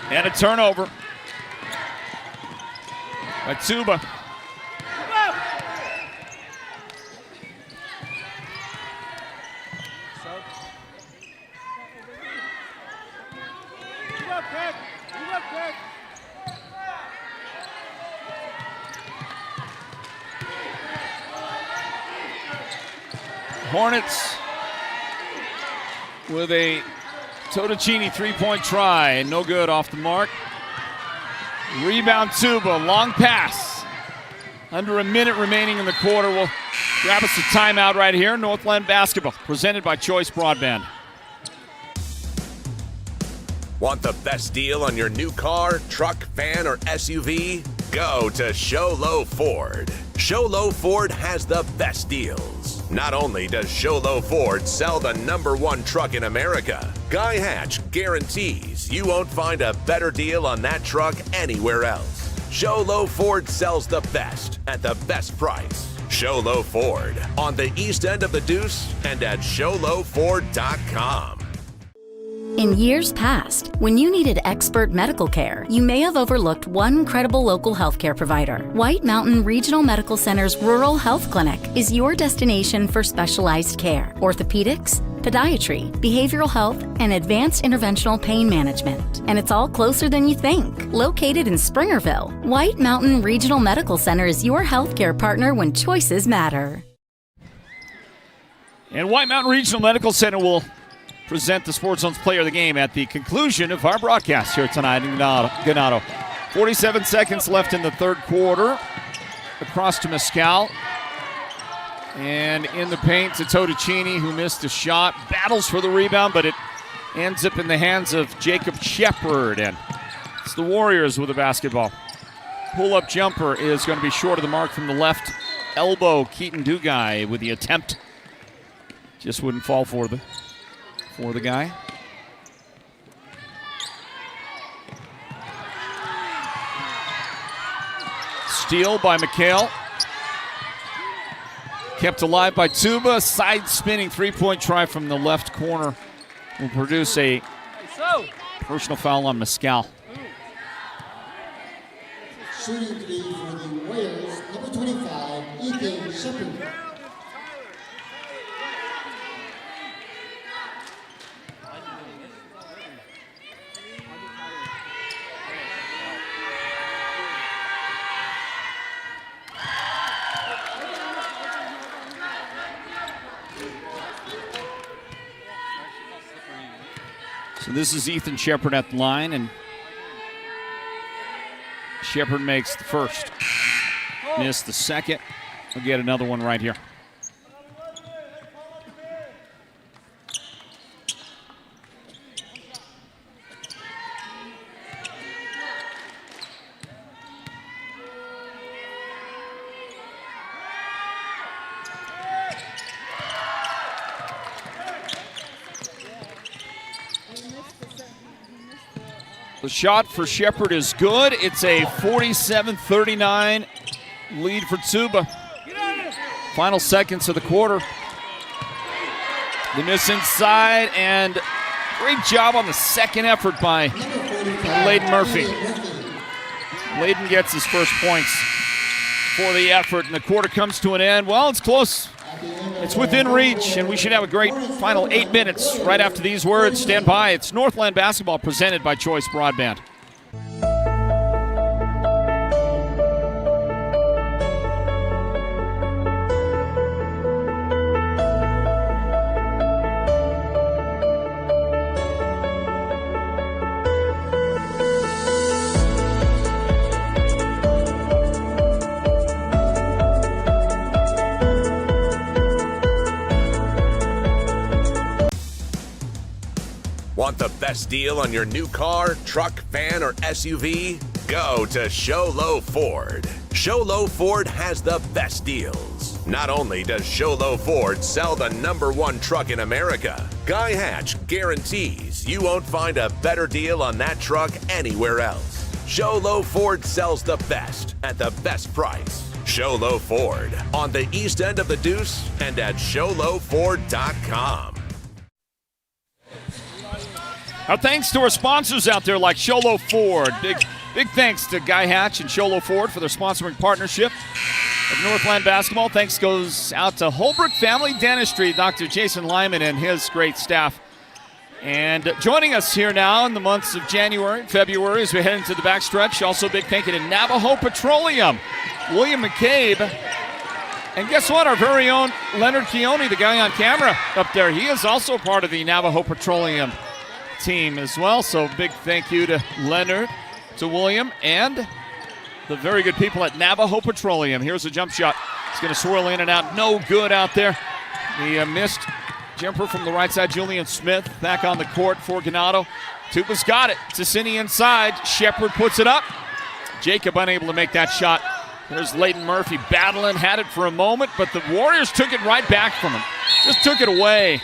Speaker 1: And a turnover by Tuba. Hornets with a Totocini three-point try, no good off the mark. Rebound Tuba, long pass. Under a minute remaining in the quarter. We'll grab us a timeout right here. Northland basketball, presented by Choice Broadband.
Speaker 10: Want the best deal on your new car, truck, van, or SUV? Go to Show Low Ford. Show Low Ford has the best deals. Not only does Show Low Ford sell the #1 truck in America, Guy Hatch guarantees you won't find a better deal on that truck anywhere else. Show Low Ford sells the best at the best price. Show Low Ford on the east end of the Deuce and at showlowford.com.
Speaker 14: In years past, when you needed expert medical care, you may have overlooked one credible local healthcare provider. White Mountain Regional Medical Center's Rural Health Clinic is your destination for specialized care, orthopedics, podiatry, behavioral health, and advanced interventional pain management. And it's all closer than you think. Located in Springerville, White Mountain Regional Medical Center is your healthcare partner when choices matter.
Speaker 1: And White Mountain Regional Medical Center will present the Sports Zone's Player of the Game at the conclusion of our broadcast here tonight in Ganado. 47 seconds left in the third quarter. Across to Mescal. And in the paint to Totocini, who missed a shot. Battles for the rebound, but it ends up in the hands of Jacob Shepard. And it's the Warriors with the basketball. Pull-up jumper is going to be short of the mark from the left elbow. Keaton Dugai with the attempt. Just wouldn't fall for the guy. Steal by Mikhail. Kept alive by Tuba. Side spinning three-point try from the left corner will produce a personal foul on Mescal.
Speaker 4: Shooting three for the Warriors, number 25, Ethan Shepard.
Speaker 1: So this is Ethan Shepard at the line, and Shepard makes the first. Missed the second. We'll get another one right here. The shot for Shepard is good. It's a 47-39 lead for Tuba. Final seconds of the quarter. The miss inside, and great job on the second effort by Layden Murphy. Layden gets his first points for the effort, and the quarter comes to an end. Well, it's close. It's within reach, and we should have a great final 8 minutes right after these words. Stand by. It's Northland basketball presented by Choice Broadband.
Speaker 10: Want the best deal on your new car, truck, van, or SUV? Go to Show Low Ford. Show Low Ford has the best deals. Not only does Show Low Ford sell the #1 truck in America, Guy Hatch guarantees you won't find a better deal on that truck anywhere else. Show Low Ford sells the best at the best price. Show Low Ford on the east end of the Deuce and at showlowford.com.
Speaker 1: Our thanks to our sponsors out there like Sholo Ford. Big thanks to Guy Hatch and Sholo Ford for their sponsoring partnership of Northland basketball. Thanks goes out to Holbrook Family Dentistry, Dr. Jason Lyman and his great staff. And joining us here now in the months of January and February as we head into the backstretch, also big thank you to Navajo Petroleum, William McCabe. And guess what? Our very own Leonard Keone, the guy on camera up there, he is also part of the Navajo Petroleum team as well. So big thank you to Leonard, to William, and the very good people at Navajo Petroleum. Here's a jump shot. It's going to swirl in and out. No good out there. The missed jumper from the right side. Julian Smith back on the court for Ganado. Tuba's got it. Cassini inside. Shepard puts it up. Jacob unable to make that shot. There's Layden Murphy battling. Had it for a moment, but the Warriors took it right back from him. Just took it away.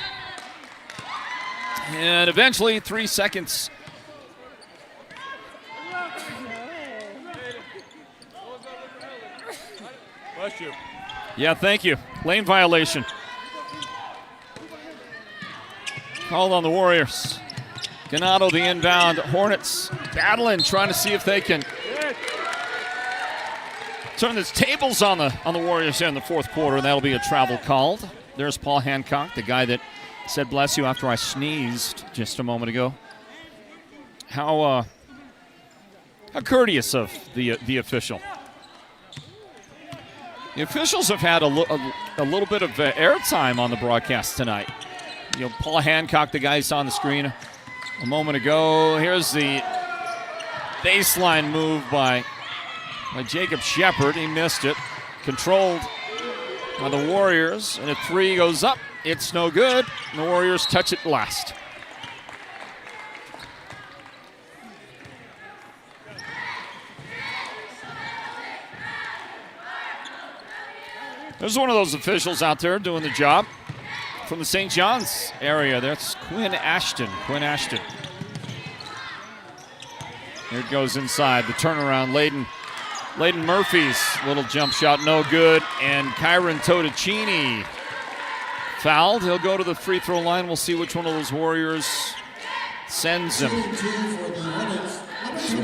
Speaker 1: And eventually, 3 seconds.
Speaker 9: Bless you.
Speaker 1: Yeah, thank you. Lane violation. Called on the Warriors. Ganado, the inbound. Hornets battling, trying to see if they can turn the tables on the Warriors here in the fourth quarter, and that'll be a travel called. There's Paul Hancock, the guy that said bless you after I sneezed just a moment ago. How courteous of the official. The officials have had a little bit of airtime on the broadcast tonight. You know, Paul Hancock, the guy you saw on the screen a moment ago. Here's the baseline move by Jacob Shepard. He missed it. Controlled by the Warriors, and a three goes up. It's no good. The Warriors touch it last. There's one of those officials out there doing the job from the St. John's area. That's Quinn Ashton. Here it goes inside. The turnaround. Layden Murphy's little jump shot, no good. And Kyron Totticini fouled. He'll go to the free throw line. We'll see which one of those Warriors sends him.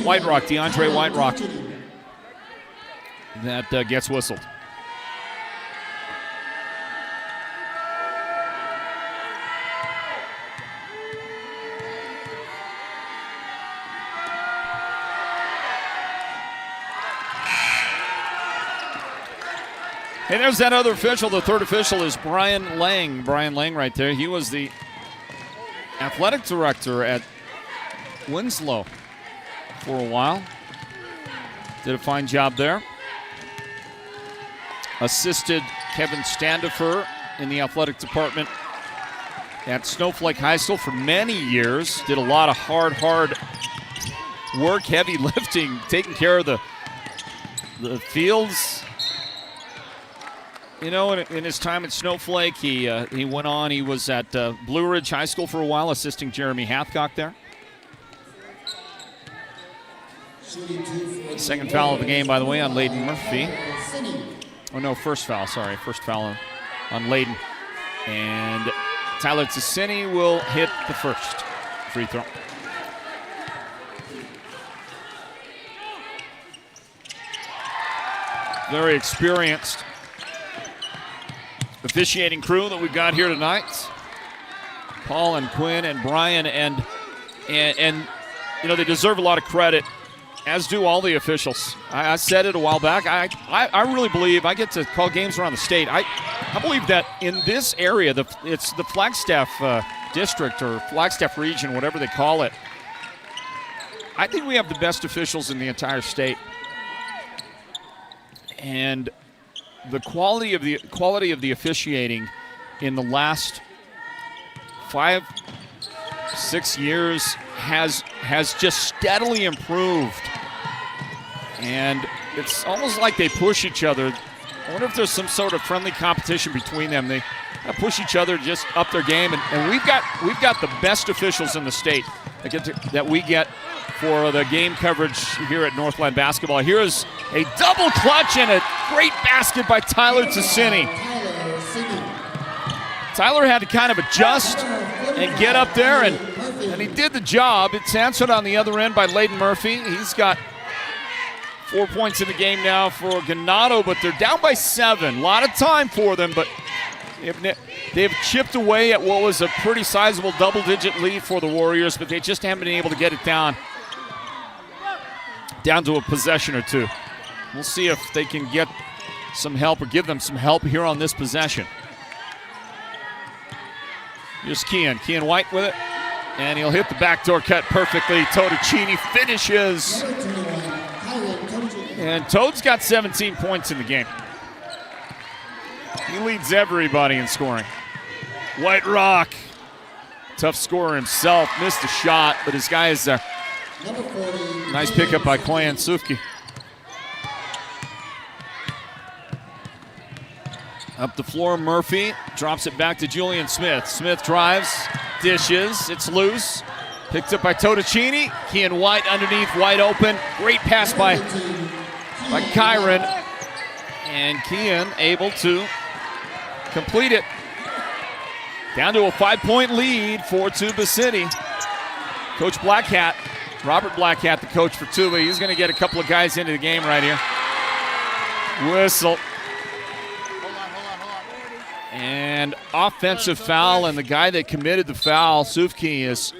Speaker 1: White Rock, DeAndre White Rock. That gets whistled. And there's that other official. The third official is Brian Lang. Brian Lang right there. He was the athletic director at Winslow for a while. Did a fine job there. Assisted Kevin Standifer in the athletic department at Snowflake High School for many years. Did a lot of hard work, heavy lifting, taking care of the fields. You know, in his time at Snowflake, he went on. He was at Blue Ridge High School for a while, assisting Jeremy Hathcock there. Second foul of the game, by the way, on Layden Murphy. Oh, no, first foul, sorry. First foul on Layden. And Tyler Ticini will hit the first free throw. Very experienced officiating crew that we've got here tonight. Paul and Quinn and Brian and you know, they deserve a lot of credit, as do all the officials. I said it a while back. I really believe, I get to call games around the state. I believe that in this area, it's the Flagstaff district or Flagstaff region, whatever they call it. I think we have the best officials in the entire state. And the quality of the officiating in the last 5-6 years has just steadily improved. And it's almost like they push each other. I wonder if there's some sort of friendly competition between them. They push each other just up their game. And we've got the best officials in the state that we get for the game coverage here at Northland basketball. Here is a double clutch and a great basket by Tyler Ticini. Tyler had to kind of adjust and get up there, and he did the job. It's answered on the other end by Layden Murphy. He's got 4 points in the game now for Ganado, but they're down by 7. A lot of time for them, but they've chipped away at what was a pretty sizable double-digit lead for the Warriors, but they just haven't been able to get it down to a possession or two. We'll see if they can get some help or give them some help here on this possession. Here's Kean White with it, and he'll hit the backdoor cut perfectly. Totocini finishes. And Toad's got 17 points in the game. He leads everybody in scoring. White Rock, tough scorer himself, missed a shot, but his guy is there. Nice pickup by Koyan Sufki. Up the floor, Murphy drops it back to Julian Smith. Smith drives, dishes, it's loose. Picked up by Totocini. Kean White underneath, wide open. Great pass by Kyron. And Kean able to complete it. Down to a 5-point lead for Tuba City. Coach Blackhat, Robert Blackhat, the coach for Tuba, he's going to get a couple of guys into the game right here. Whistle. And offensive foul, and the guy that committed the foul, Sufki, is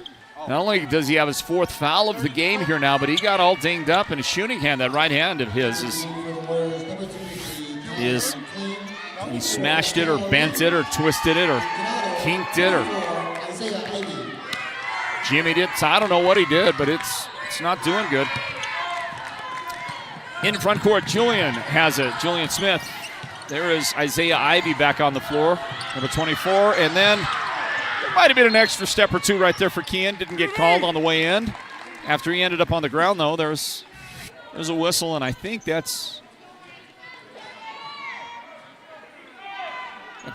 Speaker 1: not only does he have his 4th foul of the game here now, but he got all dinged up, and his shooting hand, that right hand of his, is he smashed it or bent it or twisted it or kinked it or jimmied it. So I don't know what he did, but it's not doing good. In front court, Julian has it. Julian Smith. There is Isaiah Ivey back on the floor, number 24. And then there might have been an extra step or two right there for Kean. Didn't get called on the way in. After he ended up on the ground, though, there's a whistle, and I think that's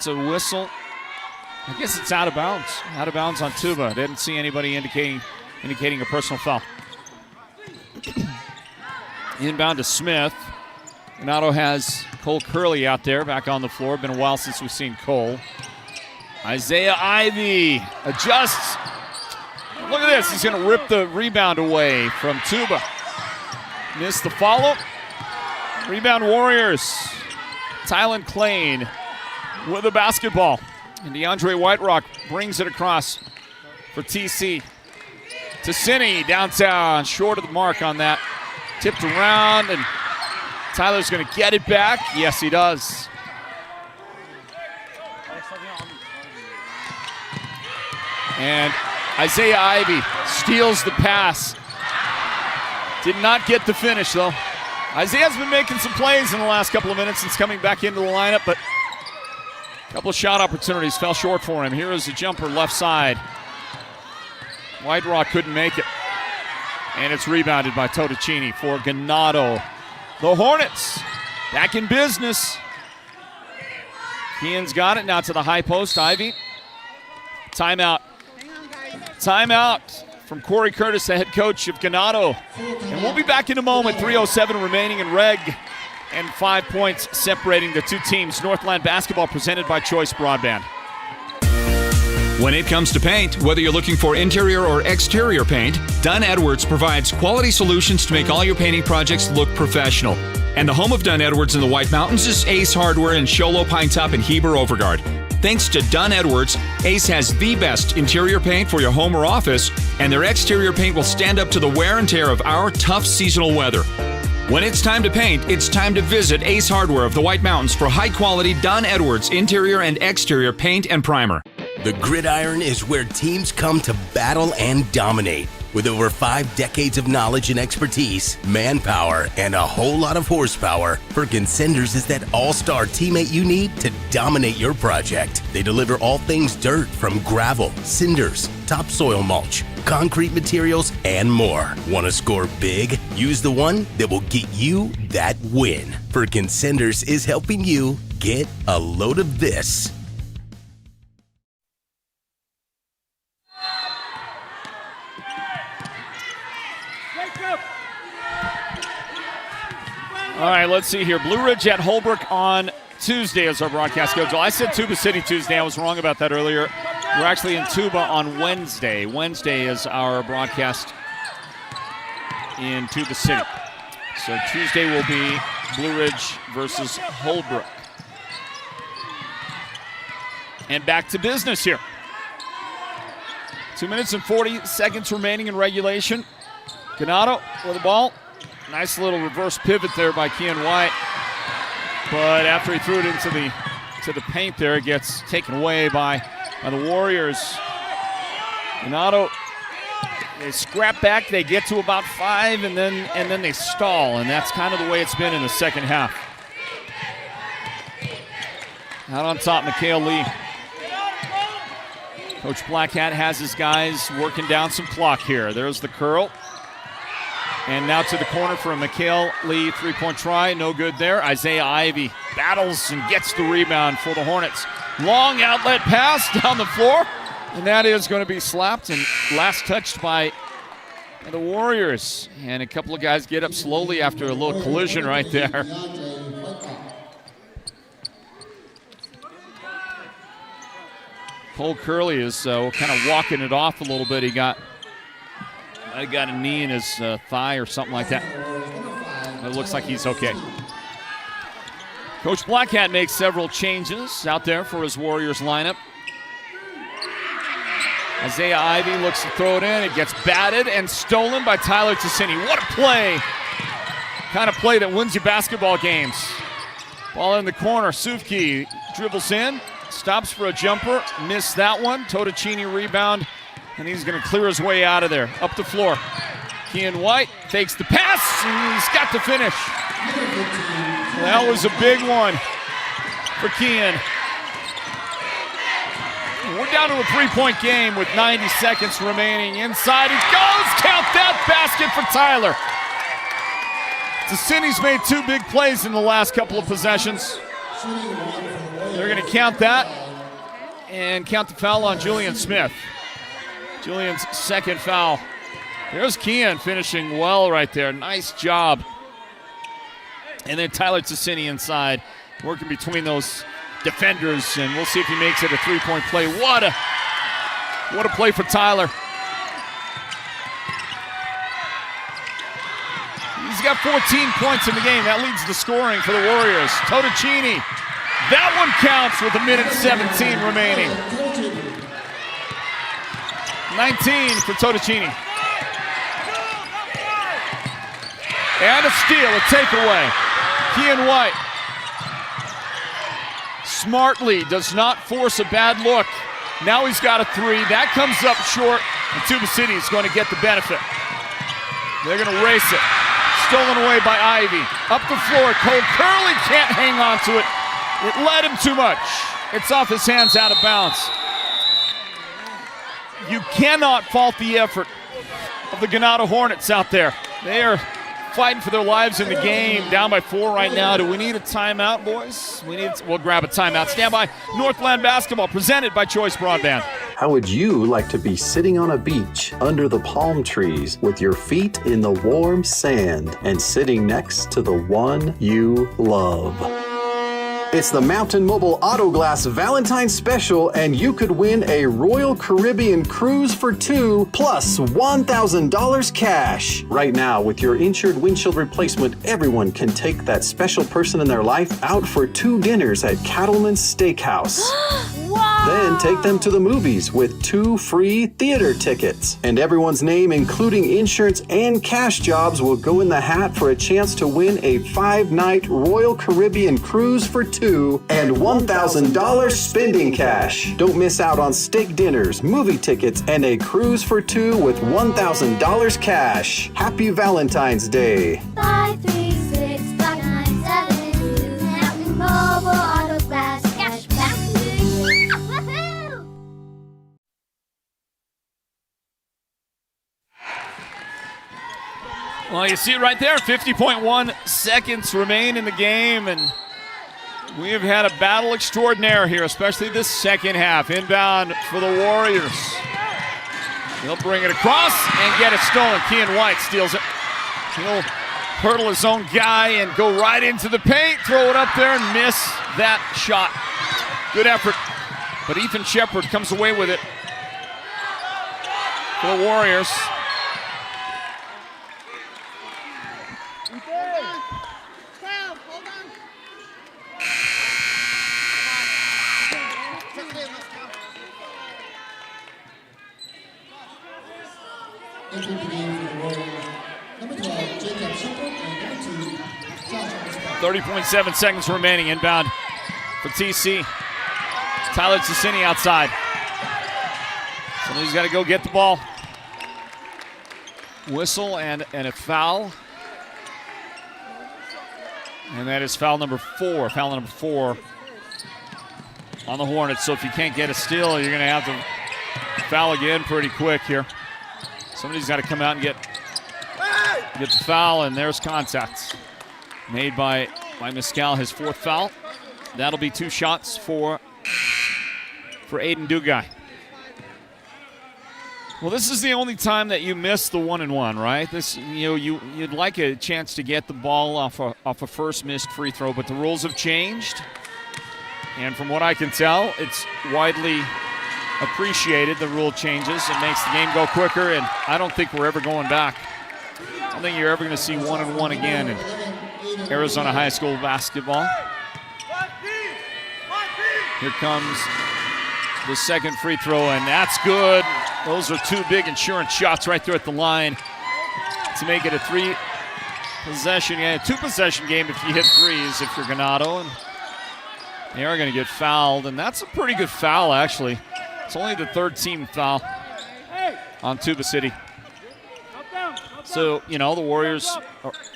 Speaker 1: a whistle. I guess it's out of bounds. Out of bounds on Tuba. Didn't see anybody indicating a personal foul. Inbound to Smith. Ganado has Cole Curley out there back on the floor. Been a while since we've seen Cole. Isaiah Ivey adjusts. Look at this. He's going to rip the rebound away from Tuba. Missed the follow. Rebound Warriors. Tylen Klain with the basketball. And DeAndre Whiterock brings it across for TC. Ticini downtown, short of the mark on that. Tipped around, and Tyler's going to get it back. Yes, he does. And Isaiah Ivey steals the pass. Did not get the finish, though. Isaiah's been making some plays in the last couple of minutes since coming back into the lineup, but a couple of shot opportunities fell short for him. Here is a jumper left side. White Rock couldn't make it. And it's rebounded by Totocini for Ganado. The Hornets back in business. Kean's got it now to the high post. Ivy. Timeout. Timeout from Corey Curtis, the head coach of Ganado. And we'll be back in a moment. 3:07 remaining in reg. And 5 points separating the two teams. Northland basketball presented by Choice Broadband.
Speaker 5: When it comes to paint, whether you're looking for interior or exterior paint, Dunn Edwards provides quality solutions to make all your painting projects look professional. And the home of Dunn Edwards in the White Mountains is Ace Hardware in Show Low, Pine Top, and Heber Overgard. Thanks to Dunn Edwards, Ace has the best interior paint for your home or office, and their exterior paint will stand up to the wear and tear of our tough seasonal weather. When it's time to paint, it's time to visit Ace Hardware of the White Mountains for high-quality Dunn Edwards interior and exterior paint and primer.
Speaker 7: The gridiron is where teams come to battle and dominate. With over 5 decades of knowledge and expertise, manpower, and a whole lot of horsepower, Perkins Cinders is that all-star teammate you need to dominate your project. They deliver all things dirt, from gravel, cinders, topsoil mulch, concrete materials, and more. Want to score big? Use the one that will get you that win. Perkins Cinders is helping you get a load of this.
Speaker 1: All right, let's see here. Blue Ridge at Holbrook on Tuesday is our broadcast schedule. I said Tuba City Tuesday. I was wrong about that earlier. We're actually in Tuba on Wednesday. Wednesday is our broadcast in Tuba City. So Tuesday will be Blue Ridge versus Holbrook. And back to business here. 2 minutes and 40 seconds remaining in regulation. Ganado with the ball. Nice little reverse pivot there by Kean White. But after he threw it into the paint there, it gets taken away by the Warriors. Ganado, they scrap back, they get to about 5, and then they stall, and that's kind of the way it's been in the second half. Out on top, Mikhail Lee. Coach Blackhat has his guys working down some clock here. There's the curl. And now to the corner for a Mikhail Lee three-point try. No good there. Isaiah Ivey battles and gets the rebound for the Hornets. Long outlet pass down the floor. And that is going to be slapped and last touched by the Warriors. And a couple of guys get up slowly after a little collision right there. Cole Curley is kind of walking it off a little bit. He got a knee in his thigh or something like that. It looks like he's okay. Coach Blackhat makes several changes out there for his Warriors lineup. Isaiah Ivey looks to throw it in. It gets batted and stolen by Tyler Ticini. What a play. Kind of play that wins you basketball games. Ball in the corner. Suvki dribbles in. Stops for a jumper. Missed that one. Totocini rebound. And he's going to clear his way out of there. Up the floor. Kean White takes the pass, and he's got the finish. That was a big one for Kean. We're down to a three-point game with 90 seconds remaining. Inside it goes. Count that basket for Tyler. Ticini's made 2 big plays in the last couple of possessions. They're going to count that and count the foul on Julian Smith. Julian's second foul. There's Kean finishing well right there. Nice job. And then Tyler Ticini inside, working between those defenders, and we'll see if he makes it a three-point play. What a play for Tyler. He's got 14 points in the game. That leads the scoring for the Warriors. Totocini. That one counts with 1:17 remaining. 19 for Totocini. And a steal, a takeaway. Kean White smartly does not force a bad look. Now he's got a three. That comes up short, and Tuba City is going to get the benefit. They're going to race it. Stolen away by Ivy. Up the floor, Cole Curley can't hang on to it. It led him too much. It's off his hands, out of bounds. You cannot fault the effort of the Ganado Hornets out there. They are fighting for their lives in the game, down by 4 right now. Do we need a timeout, boys? We'll grab a timeout. Stand by. Northland basketball presented by Choice Broadband.
Speaker 12: How would you like to be sitting on a beach under the palm trees with your feet in the warm sand and sitting next to the one you love? It's the Mountain Mobile Auto Glass Valentine's Special, and you could win a Royal Caribbean cruise for 2 plus $1,000 cash. Right now, with your insured windshield replacement, everyone can take that special person in their life out for 2 dinners at Cattleman's Steakhouse. Then take them to the movies with 2 free theater tickets. And everyone's name, including insurance and cash jobs, will go in the hat for a chance to win a 5-night Royal Caribbean cruise for 2 and $1,000 spending cash. Don't miss out on steak dinners, movie tickets, and a cruise for 2 with $1,000 cash. Happy Valentine's Day.
Speaker 13: 536-597. Mountain Mobile Auto Glass cash back to you. Woohoo!
Speaker 1: Well, you see it right there. 50.1 seconds remain in the game, and we have had a battle extraordinaire here, especially this second half. Inbound for the Warriors. He'll bring it across and get it stolen. Kean White steals it. He'll hurdle his own guy and go right into the paint, throw it up there and miss that shot. Good effort. But Ethan Shepard comes away with it for the Warriors.
Speaker 4: Entering the game for the Warriors, number 12, Jacob Shepard, and number 2, Joshua Scott.
Speaker 1: 30.7 seconds remaining. Inbound for TC. Tyler Cicini outside. Somebody's got to go get the ball. Whistle and a foul. And that is foul number 4. Foul number 4 on the Hornets. So if you can't get a steal, you're going to have to foul again pretty quick here. Somebody's got to come out and get the foul, and there's contact made by Mescal, his 4th foul. That'll be 2 shots for Aiden Dugai. Well, this is the only time that you miss the 1-and-1, right? This, you'd like a chance to get the ball off a first missed free throw, but the rules have changed, and from what I can tell, it's widely appreciated, the rule changes. It makes the game go quicker, and I don't think we're ever going back. I don't think you're ever going to see 1-and-1 again in Arizona high school basketball. Here comes the second free throw, and that's good. Those are 2 big insurance shots right there at the line to make it a 3-possession game, a 2-possession game if you hit threes if you're Ganado. And they are going to get fouled, and that's a pretty good foul, actually. It's only the 3rd team foul on Tuba City. So, the Warriors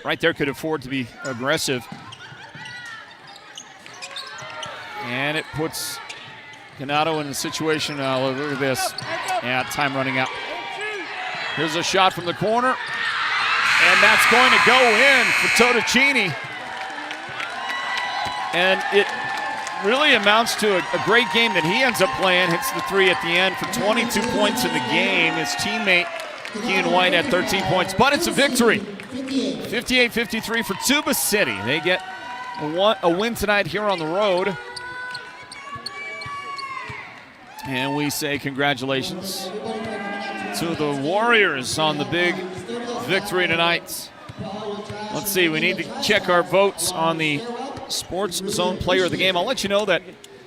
Speaker 1: right there could afford to be aggressive. And it puts Ganado in a situation, look at this. Yeah, time running out. Here's a shot from the corner. And that's going to go in for Totocini. And it really amounts to a great game that he ends up playing. Hits the 3 at the end for 22 points in the game. His teammate, Kean White, had 13 points. But it's a victory. 58-53 for Tuba City. They get a win tonight here on the road. And we say congratulations to the Warriors on the big victory tonight. Let's see, we need to check our votes on the Sports Zone Player of the Game. I'll let you know that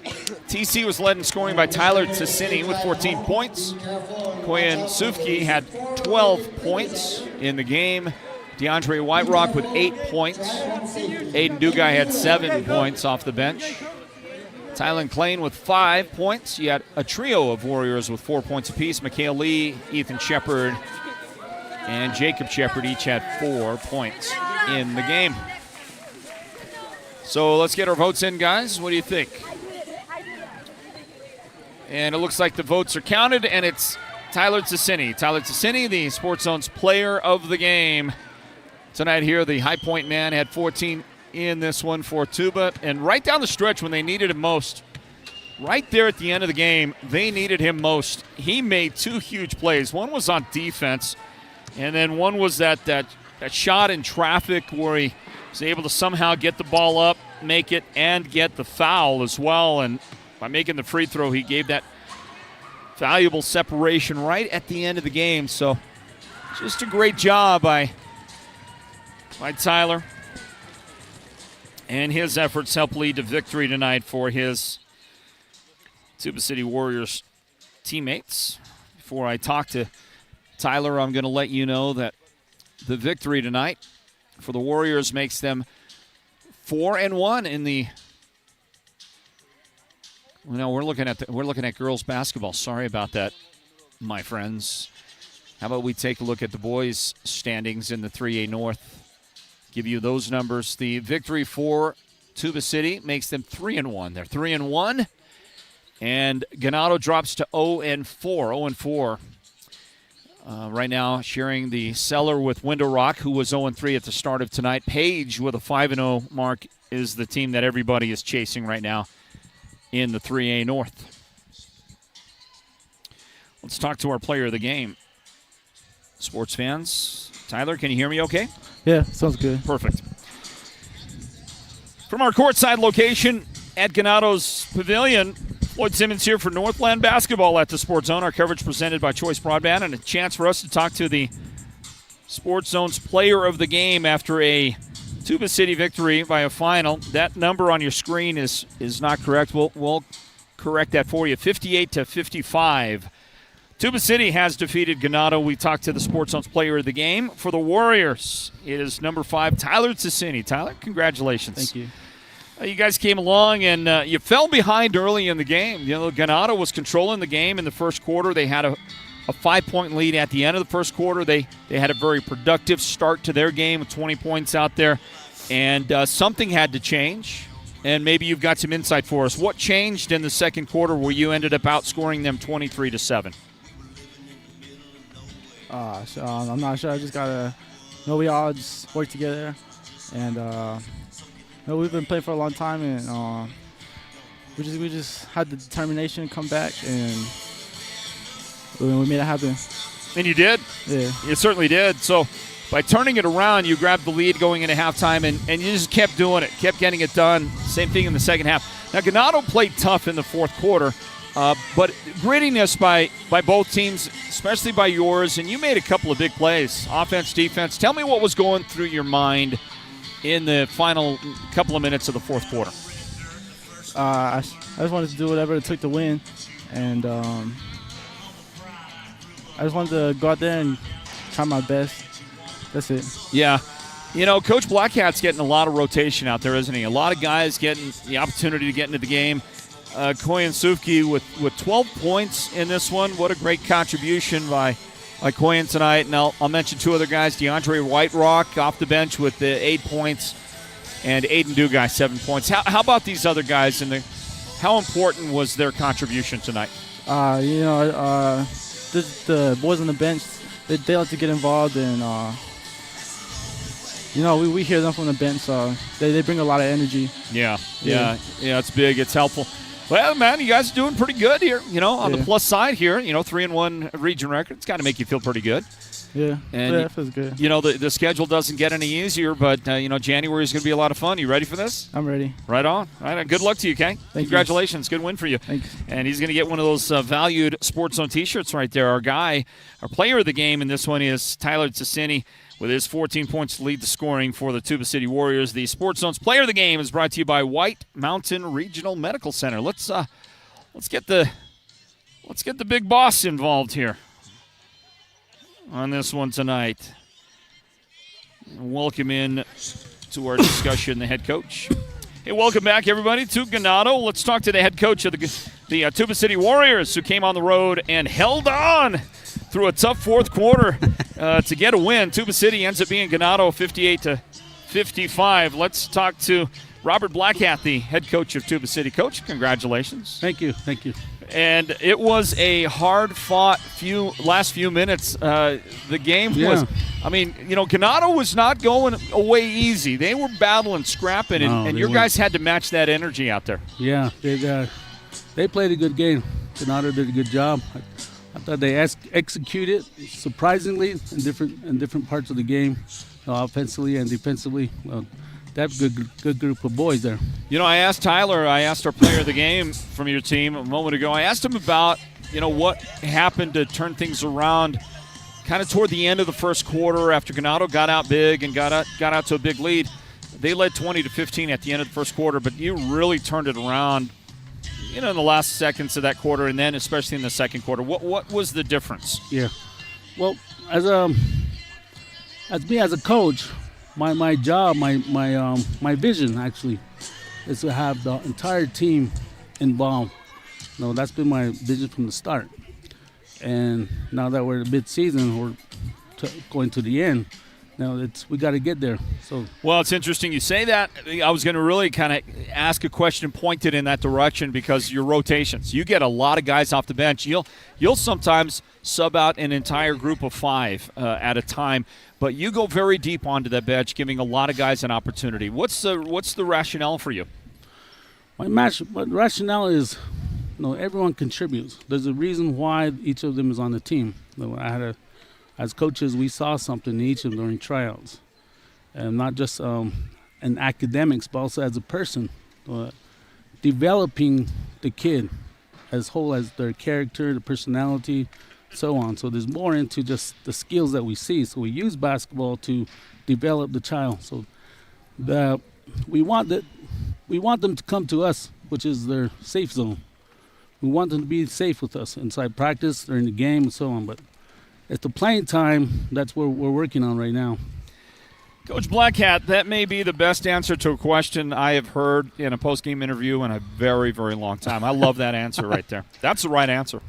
Speaker 1: TC was led in scoring by Tyler Ticini with 14 points. Koyan Sufki had 12 points in the game. DeAndre Whiterock with 8 points. Aiden Dugai had 7 points off the bench. Tyler Klein with 5 points. You had a trio of Warriors with 4 points apiece. Mikhail Lee, Ethan Shepard, and Jacob Shepard each had 4 points in the game. So let's get our votes in, guys. What do you think? And it looks like the votes are counted, and it's Tyler Ticini. Tyler Ticini, the Sports Zone's player of the game tonight here. The High Point man had 14 in this one for Tuba. And right down the stretch when they needed him most, right there at the end of the game, they needed him most. He made 2 huge plays. One was on defense, and then one was that shot in traffic where he was able to somehow get the ball up, make it, and get the foul as well. And by making the free throw, he gave that valuable separation right at the end of the game. So just a great job by Tyler. And his efforts helped lead to victory tonight for his Tuba City Warriors teammates. Before I talk to Tyler, I'm going to let you know that the victory tonight for the Warriors makes them 4-1 in the. No, we're looking at girls basketball. Sorry about that, my friends. How about we take a look at the boys' standings in the 3A North? Give you those numbers. The victory for Tuba City makes them 3-1. They're 3-1, and Ganado drops to 0-4. 0-4. Right now, sharing the cellar with Window Rock, who was 0-3 at the start of tonight. Page with a 5-0 mark is the team that everybody is chasing right now in the 3A North. Let's talk to our player of the game. Sports fans, Tyler, can you hear me okay?
Speaker 15: Yeah, sounds good.
Speaker 1: Perfect. From our courtside location at Ganado's Pavilion, Floyd Simmons here for Northland Basketball at the Sports Zone. Our coverage presented by Choice Broadband, and a chance for us to talk to the Sports Zone's player of the game after a Tuba City victory by a final. That number on your screen is not correct. We'll correct that for you. 58-55. Tuba City has defeated Ganado. We talked to the Sports Zone's player of the game. For the Warriors, it is number 5, Tyler Ticini. Tyler, congratulations.
Speaker 15: Thank you.
Speaker 1: You guys came along, and you fell behind early in the game. You know, Ganado was controlling the game in the first quarter. They had a 5-point lead at the end of the first quarter. They had a very productive start to their game with 20 points out there, and something had to change. And maybe you've got some insight for us. What changed in the second quarter where you ended up outscoring them 23-7?
Speaker 15: I'm not sure. I just gotta know we all just work together, and we've been playing for a long time, and we just had the determination to come back, and we made it happen.
Speaker 1: And you did?
Speaker 15: Yeah.
Speaker 1: You certainly did. So by turning it around, you grabbed the lead going into halftime, and you just kept doing it, kept getting it done. Same thing in the second half. Now, Ganado played tough in the fourth quarter, but grittiness by both teams, especially by yours, and you made a couple of big plays, offense, defense. Tell me what was going through your mind in the final couple of minutes of the fourth quarter.
Speaker 15: I just wanted to do whatever it took to win, and I just wanted to go out there and try my best. That's it.
Speaker 1: Yeah. You know, Coach Blackhat's getting a lot of rotation out there, isn't he? A lot of guys getting the opportunity to get into the game. Koyan Sufki with 12 points in this one. What a great contribution by Koyan tonight. And I'll mention 2 other guys. DeAndre Whiterock off the bench with 8 points, and Aiden Dugai 7 points. How about these other guys? How important was their contribution tonight?
Speaker 15: The boys on the bench, they like to get involved, and we hear them from the bench, so they bring a lot of energy.
Speaker 1: Yeah, it's big. It's helpful. Well, man, you guys are doing pretty good here. On the plus side here, 3-1 region record. It's got to make you feel pretty good.
Speaker 15: Yeah,
Speaker 1: and
Speaker 15: that feels good.
Speaker 1: The schedule doesn't get any easier, but January is going to be a lot of fun. You ready for this?
Speaker 15: I'm ready.
Speaker 1: Right on. All right, good luck to you, Kang. Congratulations. Good win for you.
Speaker 15: Thanks.
Speaker 1: And he's going to get one of those valued Sports Zone T-shirts right there. Our player of the game in this one is Tyler Ticini with his 14 points to lead the scoring for the Tuba City Warriors. The Sports Zone's player of the game is brought to you by White Mountain Regional Medical Center. Let's get the big boss involved here on this one tonight. Welcome in to our discussion, the head coach. Hey, welcome back, everybody, to Ganado. Let's talk to the head coach of the Tuba City Warriors, who came on the road and held on through a tough fourth quarter to get a win. Tuba City ends up being Ganado 58-55. Let's talk to Robert Blackhat, the head coach of Tuba City. Coach, congratulations.
Speaker 16: Thank you. Thank you.
Speaker 1: And it was a hard-fought last few minutes. The game was, Ganado was not going away easy. They were battling, scrapping, and your guys had to match that energy out there.
Speaker 16: Yeah, they played a good game. Ganado did a good job. I thought they executed surprisingly in different parts of the game, offensively and defensively. That's a good group of boys there.
Speaker 1: I asked Tyler, our player of the game from your team a moment ago, I asked him about, what happened to turn things around kind of toward the end of the first quarter after Ganado got out big and got out to a big lead. They led 20-15 at the end of the first quarter, but you really turned it around, in the last seconds of that quarter, and then especially in the second quarter. What was the difference?
Speaker 16: Yeah. Well, as me as a coach, my job, my vision actually is to have the entire team involved. That's been my vision from the start. And now that we're in mid-season, we're going to the end. Now we got to get there.
Speaker 1: Well, it's interesting you say that. I was going to really kind of ask a question pointed in that direction because your rotations. You get a lot of guys off the bench. You'll sometimes sub out an entire group of 5 at a time, but you go very deep onto that bench, giving a lot of guys an opportunity. What's the rationale for you?
Speaker 16: My rationale is, everyone contributes. There's a reason why each of them is on the team. As coaches, we saw something in each of them during tryouts, and not just in academics, but also as a person, developing the kid as whole as their character, the personality, so on. So there's more into just the skills that we see. So we use basketball to develop the child. So we want them to come to us, which is their safe zone. We want them to be safe with us inside practice, during the game, and so on. But at the playing time, that's what we're working on right now.
Speaker 1: Coach Blackhat, that may be the best answer to a question I have heard in a post-game interview in a very, very long time. I love that answer right there. That's the right answer.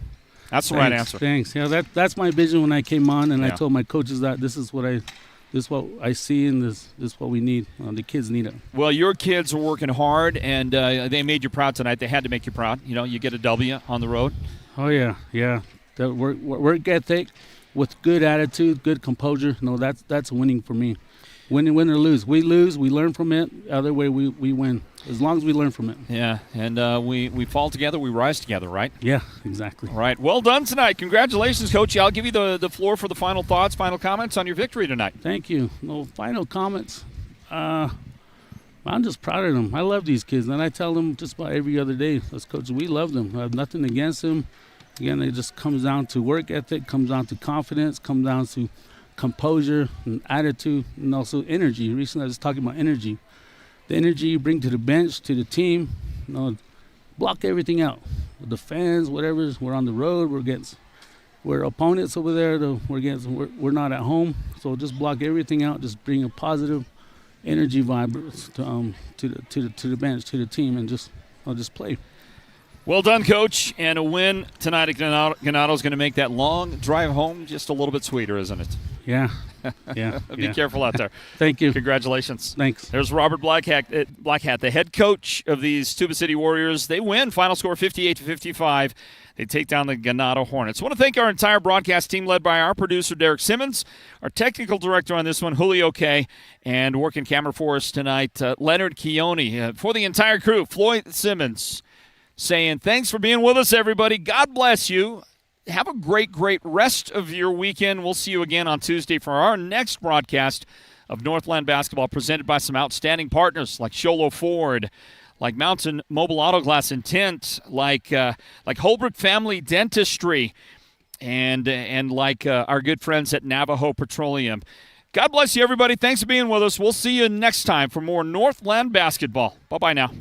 Speaker 1: That's the right answer.
Speaker 16: Thanks. Yeah, that's my vision when I came on, and I told my coaches that this is what I see, and this is what we need. The kids need it.
Speaker 1: Well, your kids are working hard, and they made you proud tonight. They had to make you proud. You get a W on the road.
Speaker 16: Oh yeah. That work ethic with good attitude, good composure. That's winning for me. Win or lose. We lose, we learn from it. Other way, we win. As long as we learn from it.
Speaker 1: Yeah, and we fall together, we rise together, right?
Speaker 16: Yeah, exactly.
Speaker 1: All right, well done tonight. Congratulations, Coach. I'll give you the floor for the final thoughts, final comments on your victory tonight.
Speaker 16: Thank you. Final comments. I'm just proud of them. I love these kids, and I tell them just about every other day, as coaches, we love them. I have nothing against them. Again, it just comes down to work ethic, comes down to confidence, comes down to composure and attitude, and also energy. Recently, I was talking about energy. The energy you bring to the bench, to the team, block everything out. The fans, whatever, we're on the road, we're opponents over there. We're not at home, so just block everything out. Just bring a positive energy vibe to the bench, to the team, and just play.
Speaker 1: Well done, Coach, and a win tonight at Ganado is going to make that long drive home just a little bit sweeter, isn't it?
Speaker 16: Yeah.
Speaker 1: Be careful out there.
Speaker 16: Thank you.
Speaker 1: Congratulations.
Speaker 16: Thanks.
Speaker 1: There's Robert Blackhat, the head coach of these Tuba City Warriors. They win, final score 58-55. They take down the Ganado Hornets. I want to thank our entire broadcast team led by our producer, Derek Simmons, our technical director on this one, Julio K., and working camera for us tonight, Leonard Keone. For the entire crew, Floyd Simmons, saying thanks for being with us, everybody. God bless you. Have a great, great rest of your weekend. We'll see you again on Tuesday for our next broadcast of Northland basketball, presented by some outstanding partners like Sholo Ford, like Mountain Mobile Auto Glass and Tint, like Holbrook Family Dentistry, and like our good friends at Navajo Petroleum. God bless you, everybody. Thanks for being with us. We'll see you next time for more Northland basketball. Bye-bye now.